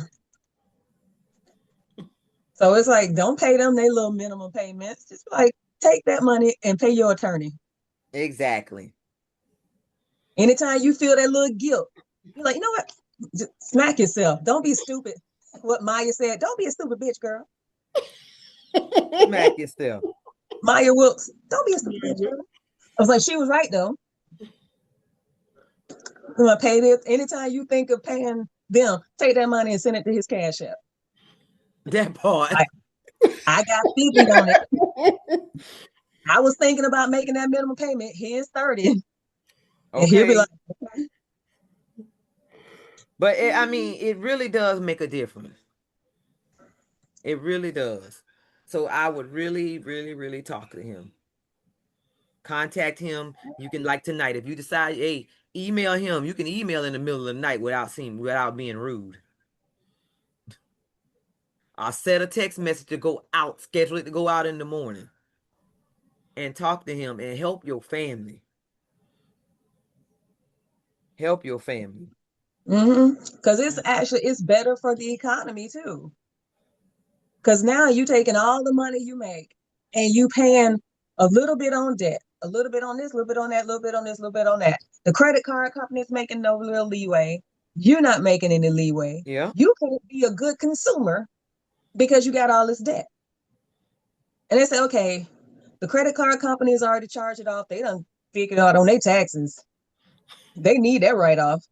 So it's like, don't pay them their little minimum payments. Just like, take that money and pay your attorney. Exactly. Anytime you feel that little guilt, you're like, you know what? Just smack yourself. Don't be stupid. What Maya said, don't be a stupid bitch, girl. Smack yourself. Maya Wilkes, don't be a stupid bitch, girl. I was like, she was right though. I'm gonna pay this. Anytime you think of paying them, take that money and send it to his cash app. That part. I got 50 on it. I was thinking about making that minimum payment. Here's 30. And he'll be Okay. like, But I mean, it really does make a difference. It really does. So I would really, really, really talk to him. Contact him. You can, like tonight, if you decide, hey, email him. You can email in the middle of the night without being rude. I'll set a text message to go out, schedule it to go out in the morning, and talk to him and help your family. Help your family. because it's better for the economy too. Because now you taking all the money you make and you paying a little bit on debt, a little bit on this, a little bit on that, a little bit on this, a little bit on that. The credit card company's making no real leeway. You're not making any leeway. Yeah. You can't be a good consumer because you got all this debt. And they say, okay, the credit card companies already charged it off. They done figured out on their taxes. They need that write off.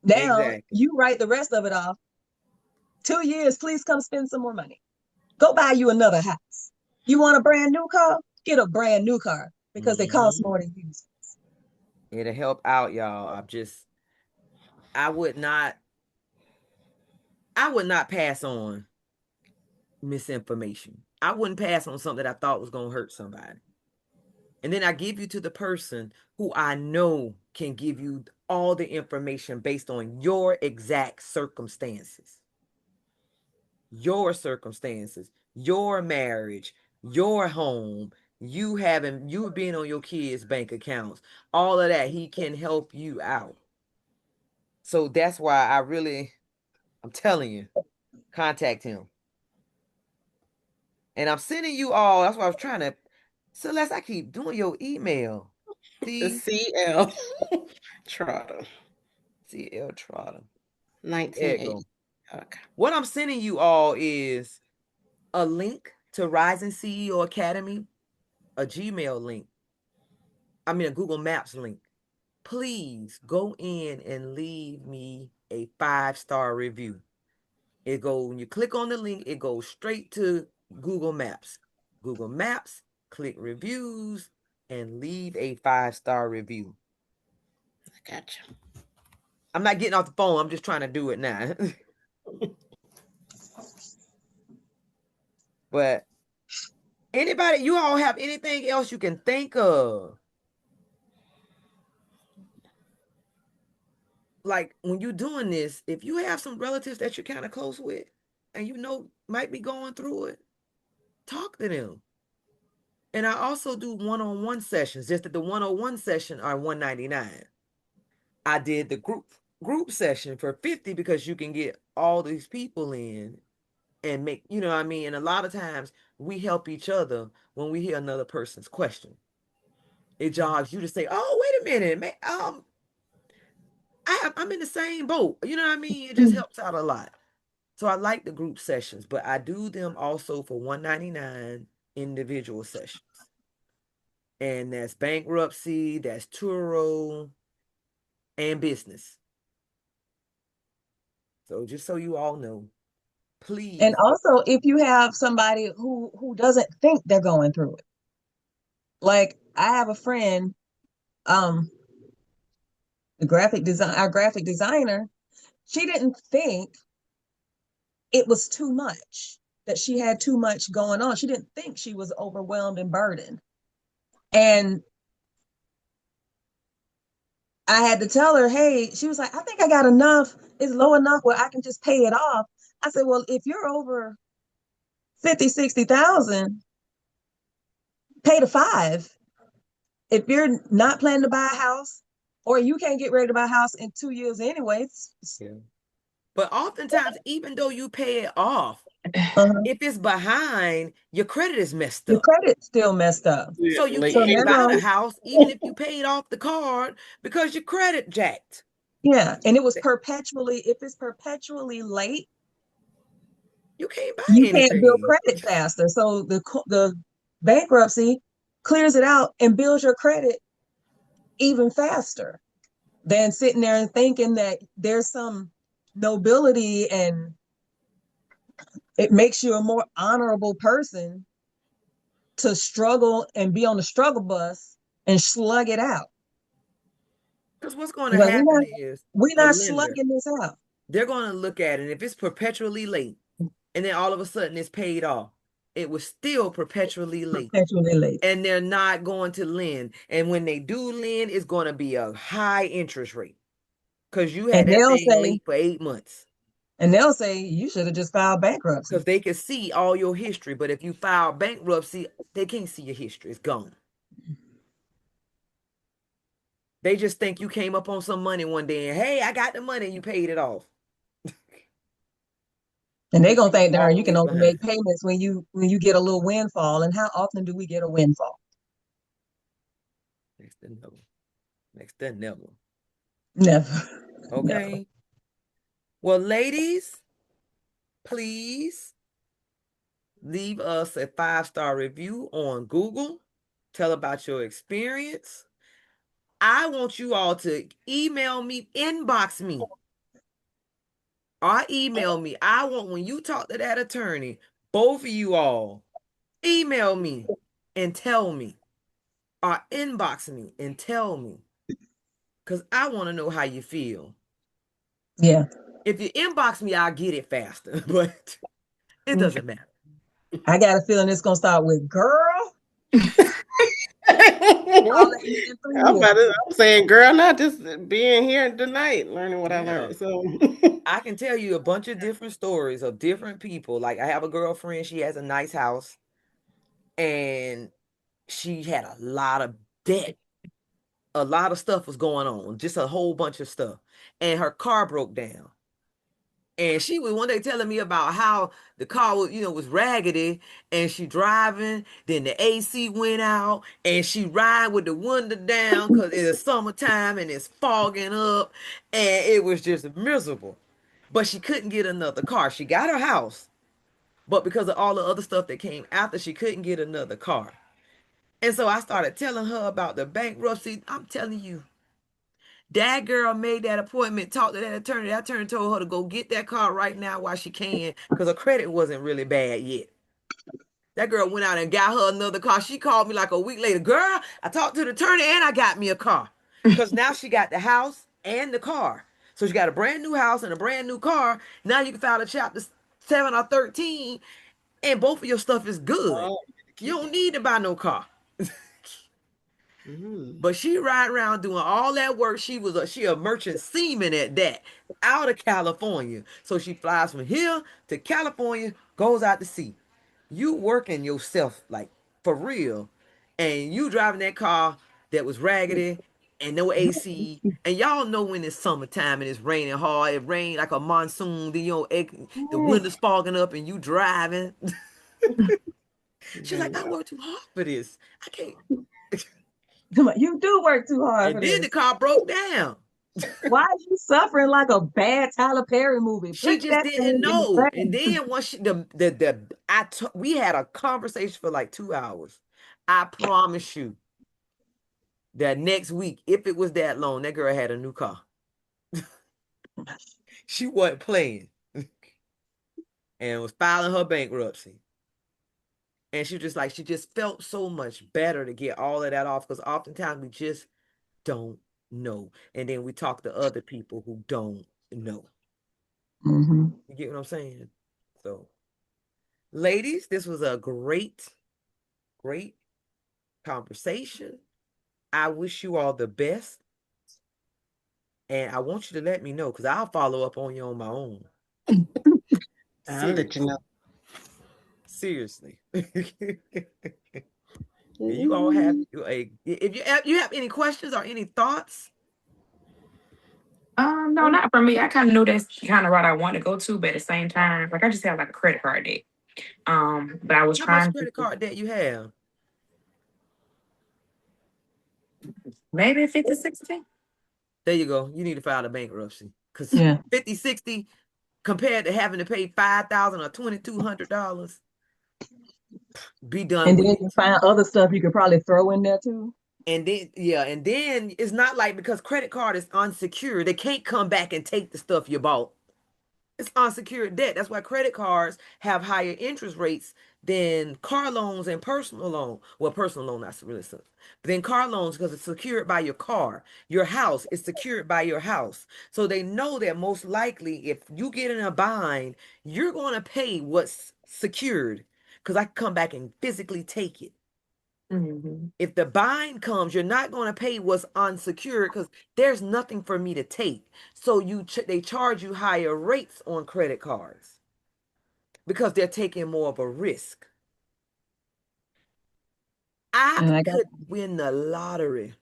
Now Exactly. you write the rest of it off. 2 years, please come spend some more money. Go buy you another house. You want a brand new car? Get a brand new car because they cost more than used. It'll help out, y'all. I would not pass on misinformation. I wouldn't pass on something that I thought was going to hurt somebody. And then I give you to the person who I know can give you all the information based on your exact circumstances. Your circumstances, your marriage, your home, you being on your kids' bank accounts, all of that. He can help you out. So that's why I'm telling you, contact him. And I'm sending you all, that's why I was trying to, Celeste, I keep doing your email. The See? CL Trotter, CL Trotter. There you 1980. go. Okay. What I'm sending you all is a link to Rising CEO Academy, a Gmail link. I mean, a Google Maps link. Please go in and leave me a 5-star review. When you click on the link, it goes straight to Google Maps. Google Maps, click reviews, and leave a 5-star review. I got you. I'm not getting off the phone. I'm just trying to do it now. But anybody, you all have anything else you can think of? Like when you're doing this, if you have some relatives that you're kind of close with and you know might be going through it, talk to them. And I also do one-on-one sessions, just that the one-on-one session are $199. I did the group session for $50 because you can get all these people in and make, you know what I mean? And a lot of times we help each other when we hear another person's question. It jogs you to say, "Oh, wait a minute, man. I'm in the same boat." You know what I mean? It just helps out a lot. So I like the group sessions, but I do them also for $199 individual sessions. And that's bankruptcy, that's Turo, and business. So just so you all know, And please. also, if you have somebody who doesn't think they're going through it, like I have a friend, um, our graphic designer, she didn't think it was too much, that she had too much going on. She didn't think she was overwhelmed and burdened. And I had to tell her, hey, she was like, I think I got enough. It's low enough where I can just pay it off. I said, well, if you're over 50, 60,000, pay the five. If you're not planning to buy a house, or you can't get ready to buy a house in 2 years anyway, Yeah. But oftentimes, even though you pay it off, uh-huh, if it's behind, your credit is messed your up. credit's still messed up. Yeah, So you late So can't payment. buy now, the house even if you paid off the card because your credit jacked. yeah, and it was perpetually, if it's perpetually late, You can't buy you can't build anything. credit faster. So the bankruptcy clears it out and builds your credit even faster than sitting there and thinking that there's some nobility and it makes you a more honorable person to struggle and be on the struggle bus and slug it out. Because what's going to Like happen is we're a not lender, slugging this out. they're going to look at it. And if it's perpetually late and then all of a sudden it's paid off, it was still perpetually late. Perpetually late. And they're not going to lend. And when they do lend, it's going to be a high interest rate because you And had that thing late for 8 months. they'll say you should have just filed bankruptcy. Because they can see all your history. But if you file bankruptcy, they can't see your history. It's gone. They just think you came up on some money one day and, hey, I got the money and you paid it off. And they're But gonna you think, darn, you can always only behind. make payments when you get a little windfall. And how often do we get a windfall? Next to never. Next to never. Never. Never. Okay. Well, ladies, please leave us a 5-star review on Google. Tell about your experience. I want you all to email me, inbox me, or email me. I want, when you talk to that attorney, both of you all, email me and tell me, or inbox me and tell me, because I want to know how you feel. Yeah. If you inbox me, I'll get it faster, but it doesn't matter. I got a feeling it's gonna start with girl. I'll let you in 3 years. I'm saying, girl, not just being here tonight, learning what I Yeah. learned. So, I can tell you a bunch of different stories of different people. Like I have a girlfriend, she has a nice house and she had a lot of debt. A lot of stuff was going on, just a whole bunch of stuff. And her car broke down. And she was one day telling me about how the car was, was raggedy and she driving, then the AC went out and she ride with the window down because it's summertime and it's fogging up and it was just miserable. But she couldn't get another car. She got her house, but because of all the other stuff that came after, she couldn't get another car. And so I started telling her about the bankruptcy. I'm telling you, that girl made that appointment, talked to that attorney. That attorney told her to go get that car right now while she can, because her credit wasn't really bad yet. That girl went out and got her another car. She called me like a week later. Girl, I talked to the attorney and I got me a car. Because now she got the house and the car. So she got a brand new house and a brand new car. Now you can file a chapter 7 or 13 and both of your stuff is good. oh, You keep don't it. need to buy no car. Mhm. But she ride around doing all that work. She a merchant seaman at that, out of California. So she flies from here to California, goes out to sea. You working yourself like for real, and you driving that car that was raggedy and no AC. And y'all know when it's summertime and it's raining hard, it rained like a monsoon. Then the windows fogging up and you driving. She's like, I work too hard for this. I can't. You do work too hard And for then the this. car broke down. Why are you suffering like a bad Tyler Perry movie? She Put just that didn't thing in the know. And bank. then once we had a conversation for like 2 hours. I promise you that next week, if it was that long, that girl had a new car. She wasn't playing and was filing her bankruptcy. And she was just like, she just felt so much better to get all of that off because oftentimes we just don't know. And then we talk to other people who don't know. Mm-hmm. You get what I'm saying? So, ladies, this was a great, great conversation. I wish you all the best. And I want you to let me know because I'll follow up on you on my own. I'll let you know. Seriously. You all have a if you have any questions or any thoughts? No, not for me. I kind of knew that's kind of what I want to go to, but at the same time, like I just have like a credit card debt. But I was How much trying credit to card debt you have? maybe 50, 60. There you go. You need to file a bankruptcy because Yeah. 50, 60 compared to having to pay $5,000 or $2,200, be done And with then it. you find other stuff you could probably throw in there too. And then yeah, and then it's not like because credit card is unsecured, they can't come back and take the stuff you bought. It's unsecured debt. That's why credit cards have higher interest rates than car loans and personal loan. Well, personal loan, not really so. But then car loans, because it's secured by your car. Your house is secured by your house. So they know that most likely if you get in a bind, you're going to pay what's secured. Because I can come back and physically take it. Mm-hmm. If the bind comes, you're not going to pay what's unsecured because there's nothing for me to take. So they charge you higher rates on credit cards because they're taking more of a risk. I And I got could win the lottery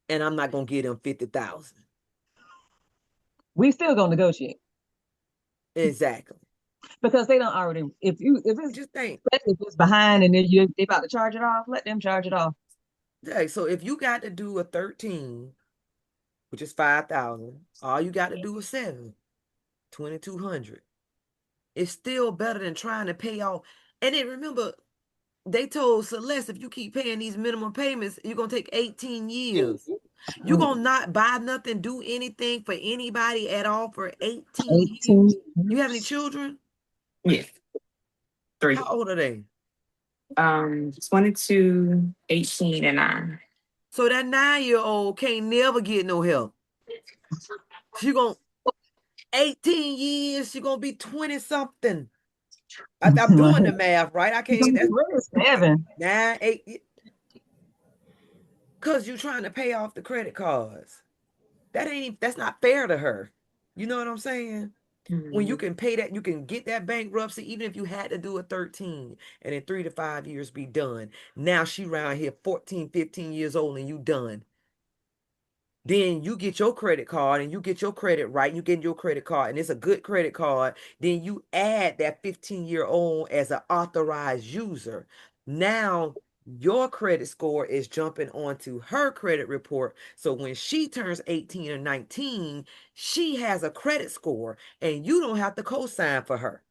and I'm not going to give them 50,000. we still gonna negotiate Exactly. because they don't already if it's Just think. especially if it's behind and then they about to charge it off, let them charge it off. Okay, so if you got to do a 13, which is 5,000, all you got to do is 7, 2,200. It's still better than trying to pay off. And then remember, they told Celeste if you keep paying these minimum payments, you're gonna take 18 years. You're Mm, gonna not buy nothing, do anything for anybody at all for 18 18 years. You have any years. children? Yes, How 3. old are they? 22, 18, and 9. So that 9-year-old can't never get no help. She gonna 18 years, she gonna be 20 something. I'm doing the math, right? I You're gonna can't be that's really 7. 9, 8, because you're trying to pay off the credit cards. That's not fair to her. You know what I'm saying? When you Mm-hmm. can pay that, you can get that bankruptcy, even if you had to do a 13 and in 3 to 5 years be done. Now she around here 14, 15 years old and you done. Then you get your credit card and you get your credit right. You get your credit card and it's a good credit card. Then you add that 15-year-old as an authorized user. Now your credit score is jumping onto her credit report. So when she turns 18 or 19, she has a credit score and you don't have to co-sign for her.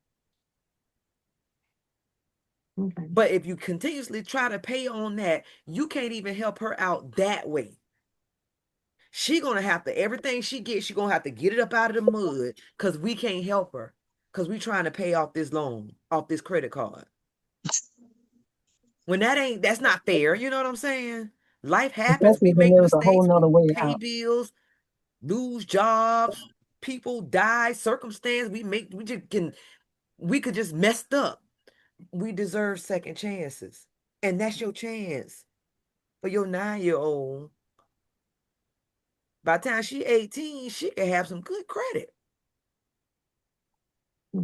Okay. But if you continuously try to pay on that, you can't even help her out that way. She gonna have to everything she gets, she gonna have to get it up out of the mud because we can't help her because we trying to pay off this loan, off this credit card. When that's not fair. You know what I'm saying? Life happens. Especially We when make there was a whole mistakes. nother We way pay out. bills, lose jobs, people die, circumstance. We could just messed up. We deserve second chances, and that's your chance for your 9-year-old. By the time she 18, she can have some good credit.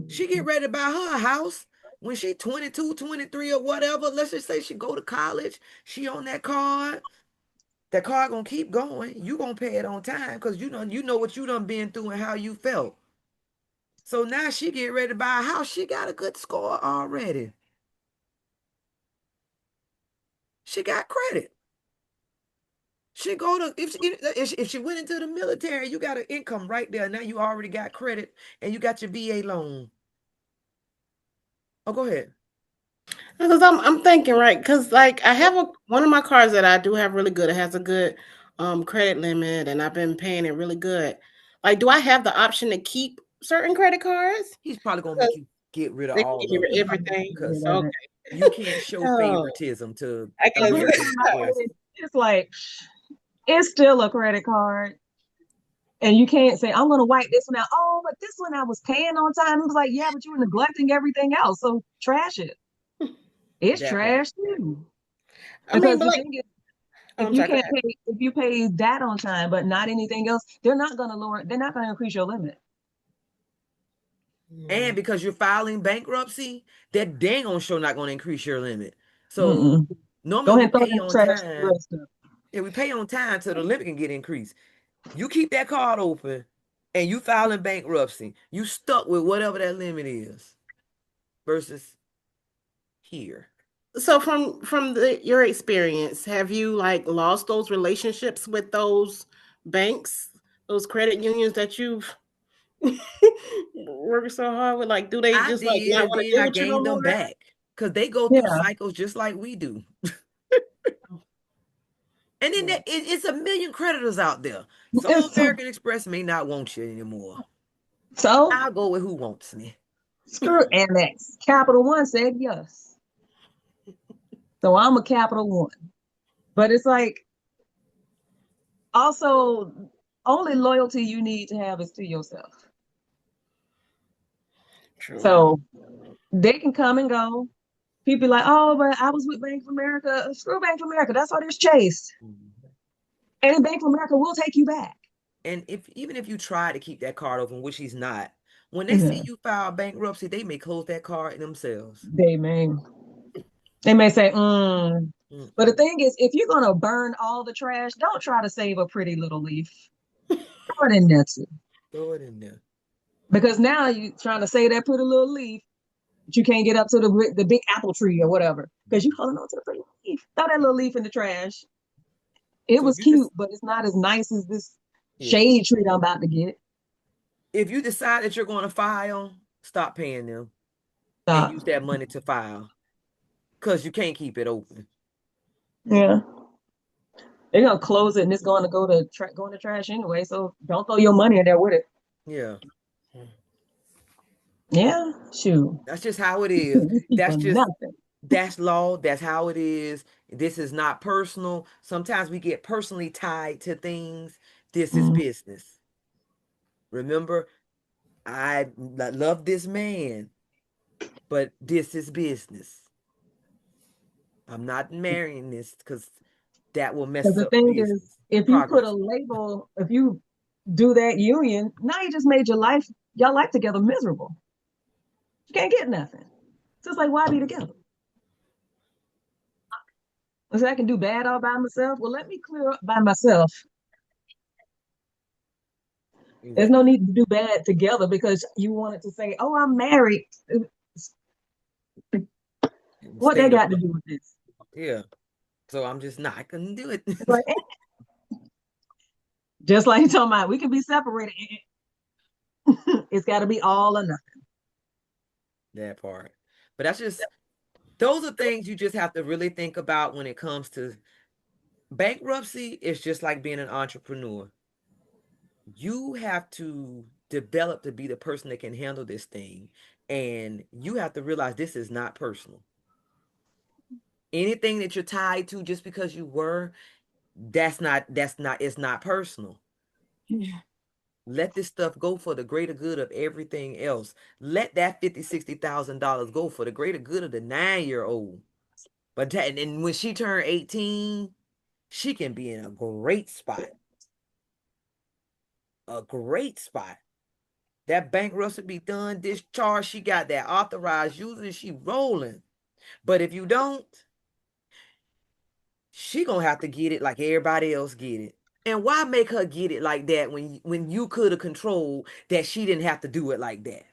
She Mm-hmm. get ready to buy her a house when she 22, 23 or whatever. Let's just say she go to college. She on that card. That card gonna keep going. You gonna pay it on time because you know what you done been through and how you felt. So now she get ready to buy a house. She got a good score already. She got credit. She go to if she went into the military, you got an income right there. Now you already got credit and you got your VA loan. Oh, go ahead. Because I'm thinking, right, because like I have one of my cars that I do have really good. It has a good credit limit, and I've been paying it really good. Like, do I have the option to keep certain credit cards? He's probably gonna make Because you get rid of they can all give of you them everything. because Okay. you can't show Oh, favoritism to I Because guess. when you American come out with Express. it, it's like it's still a credit card. And you can't say, I'm gonna wipe this one out. Oh, but this one I was paying on time. It was like, yeah, but you were neglecting everything else. So trash it. It's That part. trash too. I mean, Because but the like, thing is, oh, if I'm you sorry. Go can't ahead. pay, if you pay that on time, but not anything else, they're not gonna increase your limit. And because you're filing bankruptcy, that dang on sure not gonna increase your limit. So Mm-mm. Go normally ahead we and throw it pay in the on trash for the time. rest of it. Yeah, we pay on time so the limit can get increased. You keep that card open and you filing bankruptcy, you stuck with whatever that limit is versus here. So from your experience, have you like lost those relationships with those banks, those credit unions that you've worked so hard with? Like, do they I just like did, not and want to then deal I with you no gained more? them back because they go through Yeah. cycles just like we do. And then it's a million creditors out there. So It's so, American Express may not want you anymore. so I'll go with who wants me. screw Amex. Capital One said yes. So I'm a Capital One. But it's like also only loyalty you need to have is to yourself. True. So they can come and go. People be like, oh, but I was with Bank of America. Screw Bank of America. That's why there's Chase. Mhm. And Bank of America will take you back. And if even if you try to keep that card open, which he's not, when they see Yeah. you file bankruptcy, they may close that card themselves. They may say, mm. But the Mm-mm. thing is, if you're gonna burn all the trash, don't try to save a pretty little leaf. Throw it in there too. Throw it in there. Because now you trying to save that pretty little leaf, but you can't get up to the big apple tree or whatever. Because you holding on to the pretty leaf. Throw that little leaf in the trash. It So was cute, but it's not as nice as this yeah, shade tree I'm about to get. if you decide that you're going to file, stop paying them and Stop. use that money to file because you can't keep it open. Yeah. They're gonna close it and it's going to go in the trash anyway. So don't throw your money in there with it. Yeah, Yeah, shoot. that's just how it is. You keep That's for just nothing. that's law. That's how it is. This is not personal. Sometimes we get personally tied to things. This is Mm. business. Remember, love this man, but this is business. I'm not marrying this because that will Because mess the up thing is, business if you put a progress. label, if you do that union, now you just made y'all life together miserable. You can't get nothing. So it's like, why be together? So I can do bad all by myself. Well, let me clear up by myself. There's That no need to do bad together because you wanted to say, "Oh, I'm married." What they state of got to do with this? yeah. So I'm just not gonna do it. It's like, just like you talking about, we can be separated. It's got to be all or nothing. That part. But that's just those are things you just have to really think about when it comes to bankruptcy. It's just like being an entrepreneur. You have to develop to be the person that can handle this thing. And you have to realize this is not personal. Anything that you're tied to just because you were, it's not personal. Let this stuff go for the greater good of everything else. Let that 50, $60,000 go for the greater good of the 9-year old. But and when she turned 18, she can be in a great spot. A great spot. That bankruptcy be done, discharged. She got that authorized user. She rolling. But if you don't, she gonna have to get it like everybody else get it. And why make her get it like that when you could have controlled that she didn't have to do it like that?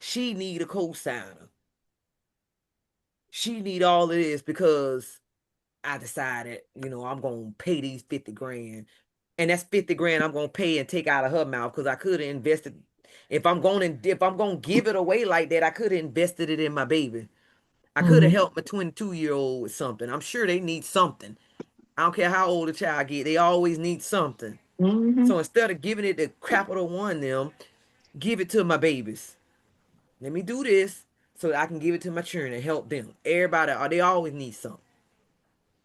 She need a co-signer. She need all of this because I decided, I'm gonna pay these 50 grand. And that's 50 grand I'm gonna pay and take out of her mouth because I could have invested. If I'm gonna give it away like that, I could have invested it in my baby. I could have Mm-hmm. helped my 22-year-old with something. I'm sure they need something. I don't care how old a child get, they always need something. So instead of giving it to Capital One them, give it to my babies. Let me do this so that I can give it to my children and help them. Everybody, they always need something.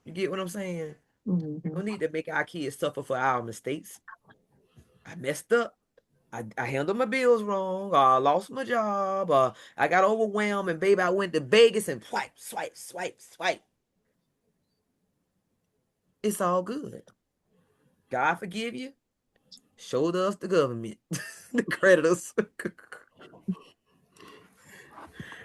You get what I'm saying? Mm-hmm. No need to make our kids suffer for our mistakes. I messed up. I handled my bills wrong, or I lost my job, or I got overwhelmed, and baby, I went to Vegas and swipe, swipe, swipe, swipe. It's all good. God forgive you. Showed us the government, the creditors.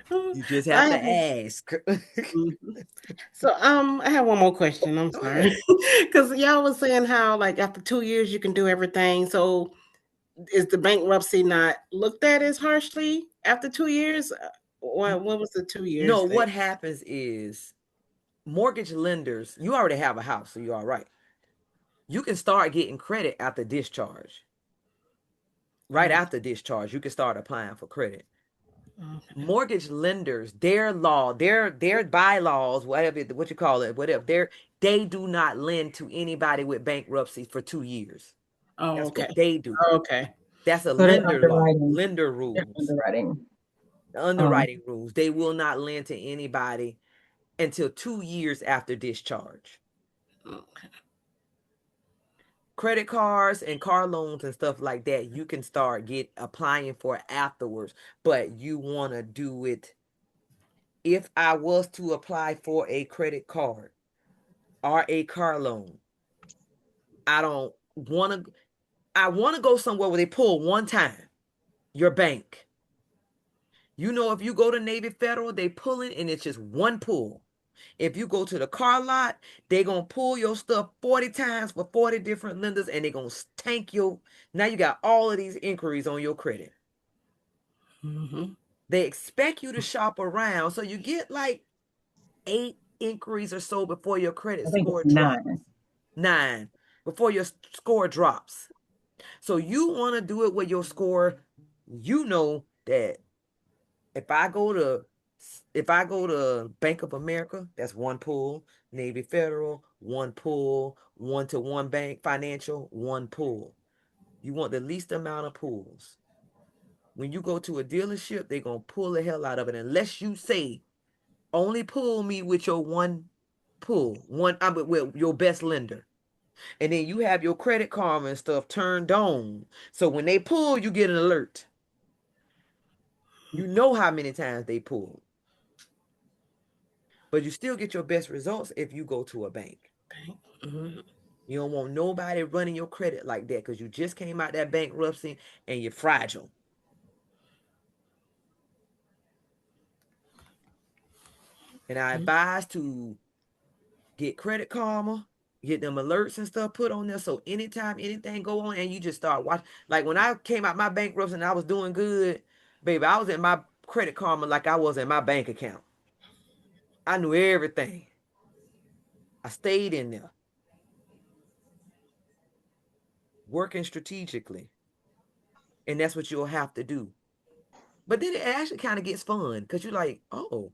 So You just I have to have, ask. Mhm. So I have one more question. I'm Go ahead. sorry, because y'all was saying how like after 2 years you can do everything. So is the bankruptcy not looked at as harshly after 2 years? Or what was the 2 years No, thing? what happens is mortgage lenders, you already have a house, so you're all right. You can start getting credit after discharge. Right Oh, after discharge, you can start applying for credit. okay. Mortgage lenders, their law, their bylaws, whatever what you call it, whatever, they do not lend to anybody with bankruptcy for 2 years. Oh, That's okay. what they do. Okay. That's a So they're lender law, underwriting. lender They're rules, underwriting. Um, underwriting rules. They will not lend to anybody until 2 years after discharge. Okay. Credit cards and car loans and stuff like that, you can start get applying for afterwards, but you want to do it. If I was to apply for a credit card or a car loan, I don't want to. I want to go somewhere where they pull one time. Your bank. You know, if you go to Navy Federal, they pull it and it's just one pull. If you go to the car lot, they gonna pull your stuff 40 times for 40 different lenders and they gonna tank you. Now you got all of these inquiries on your credit. Mm-hmm. They expect you to shop around, so you get like 8 inquiries or so before your credit I think it's score drops. 9. 9 before your score drops. So you want to do it with your score. You know that if I go to Bank of America, that's one pool. Navy Federal, one pool. One to one bank financial, one pool. You want the least amount of pools. When you go to a dealership, they're gonna pull the hell out of it unless you say only pull me with your one pull, one I mean, with your best lender. And then you have your credit karma and stuff turned on. So when they pull, you get an alert. You know how many times they pull. But you still get your best results if you go to a bank. Mm-hmm. You don't want nobody running your credit like that because you just came out that bankruptcy and you're fragile. And I advise to get Credit Karma, get them alerts and stuff put on there. So anytime anything go on and you just start watching. Like when I came out my bankruptcy and I was doing good, baby, I was in my Credit Karma like I was in my bank account. I knew everything. I stayed in there, working strategically. And that's what you'll have to do. But then it actually kind of gets fun because you're like, oh,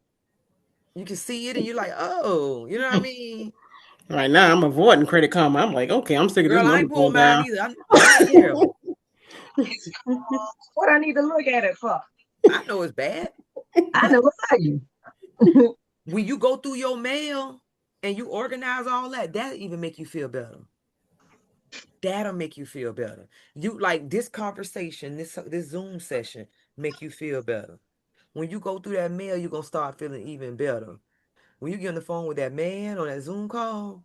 you can see it and you're like, oh, you know what I mean? Right now, I'm avoiding Credit Karma. I'm like, okay, I'm sick of this Girl, I number ain't pulled going mine down. either. Mine's terrible. what I need to look at it for? I know it's bad. I know what tell you. When you go through your mail and you organize all that, that even make you feel better. That'll make you feel better. You like this conversation, this Zoom session make you feel better. When you go through that mail, you're gonna start feeling even better. When you get on the phone with that man on that Zoom call,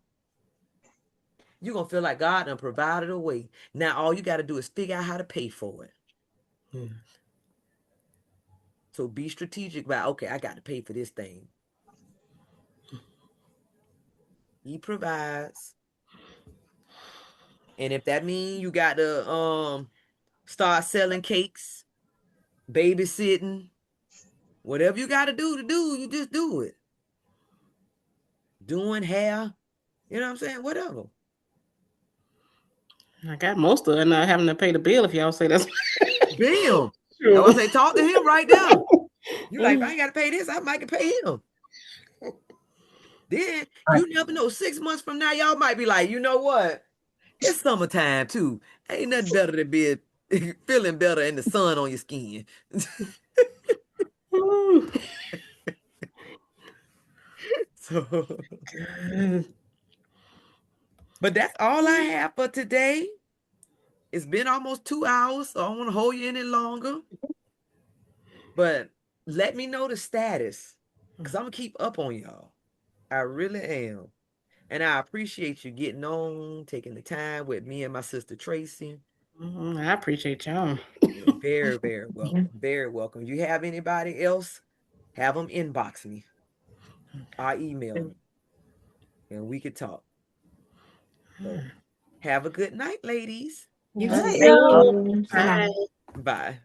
you're gonna feel like God done provided a way. Now all you gotta do is figure out how to pay for it. Mm. So be strategic about okay, I got to pay for this thing. He provides. And if that means you got to start selling cakes, babysitting, whatever you got to do, you just do it. Doing hair, you know what I'm saying? Whatever. I got most of it not having to pay the bill if y'all say that's Bam. I true. was say talk to him right now. You like, if I ain't got to pay this, I might can pay him. Then Right. you never know. 6 months from now, y'all might be like, you know what? It's summertime too. Ain't nothing better than being feeling better in the sun on your skin. So, but that's all I have for today. It's been almost 2 hours, so I don't want to hold you any longer. But let me know the status, because I'm going to keep up on y'all. I really am. And I appreciate you getting on, taking the time with me and my sister Tracy. I appreciate y'all. You're very, very Yeah. welcome. Very welcome. You have anybody else? Have them inbox me. I email me, and we could talk. So have a good night, ladies. You All right, too. Thank y'all. you. Bye. Bye. Bye.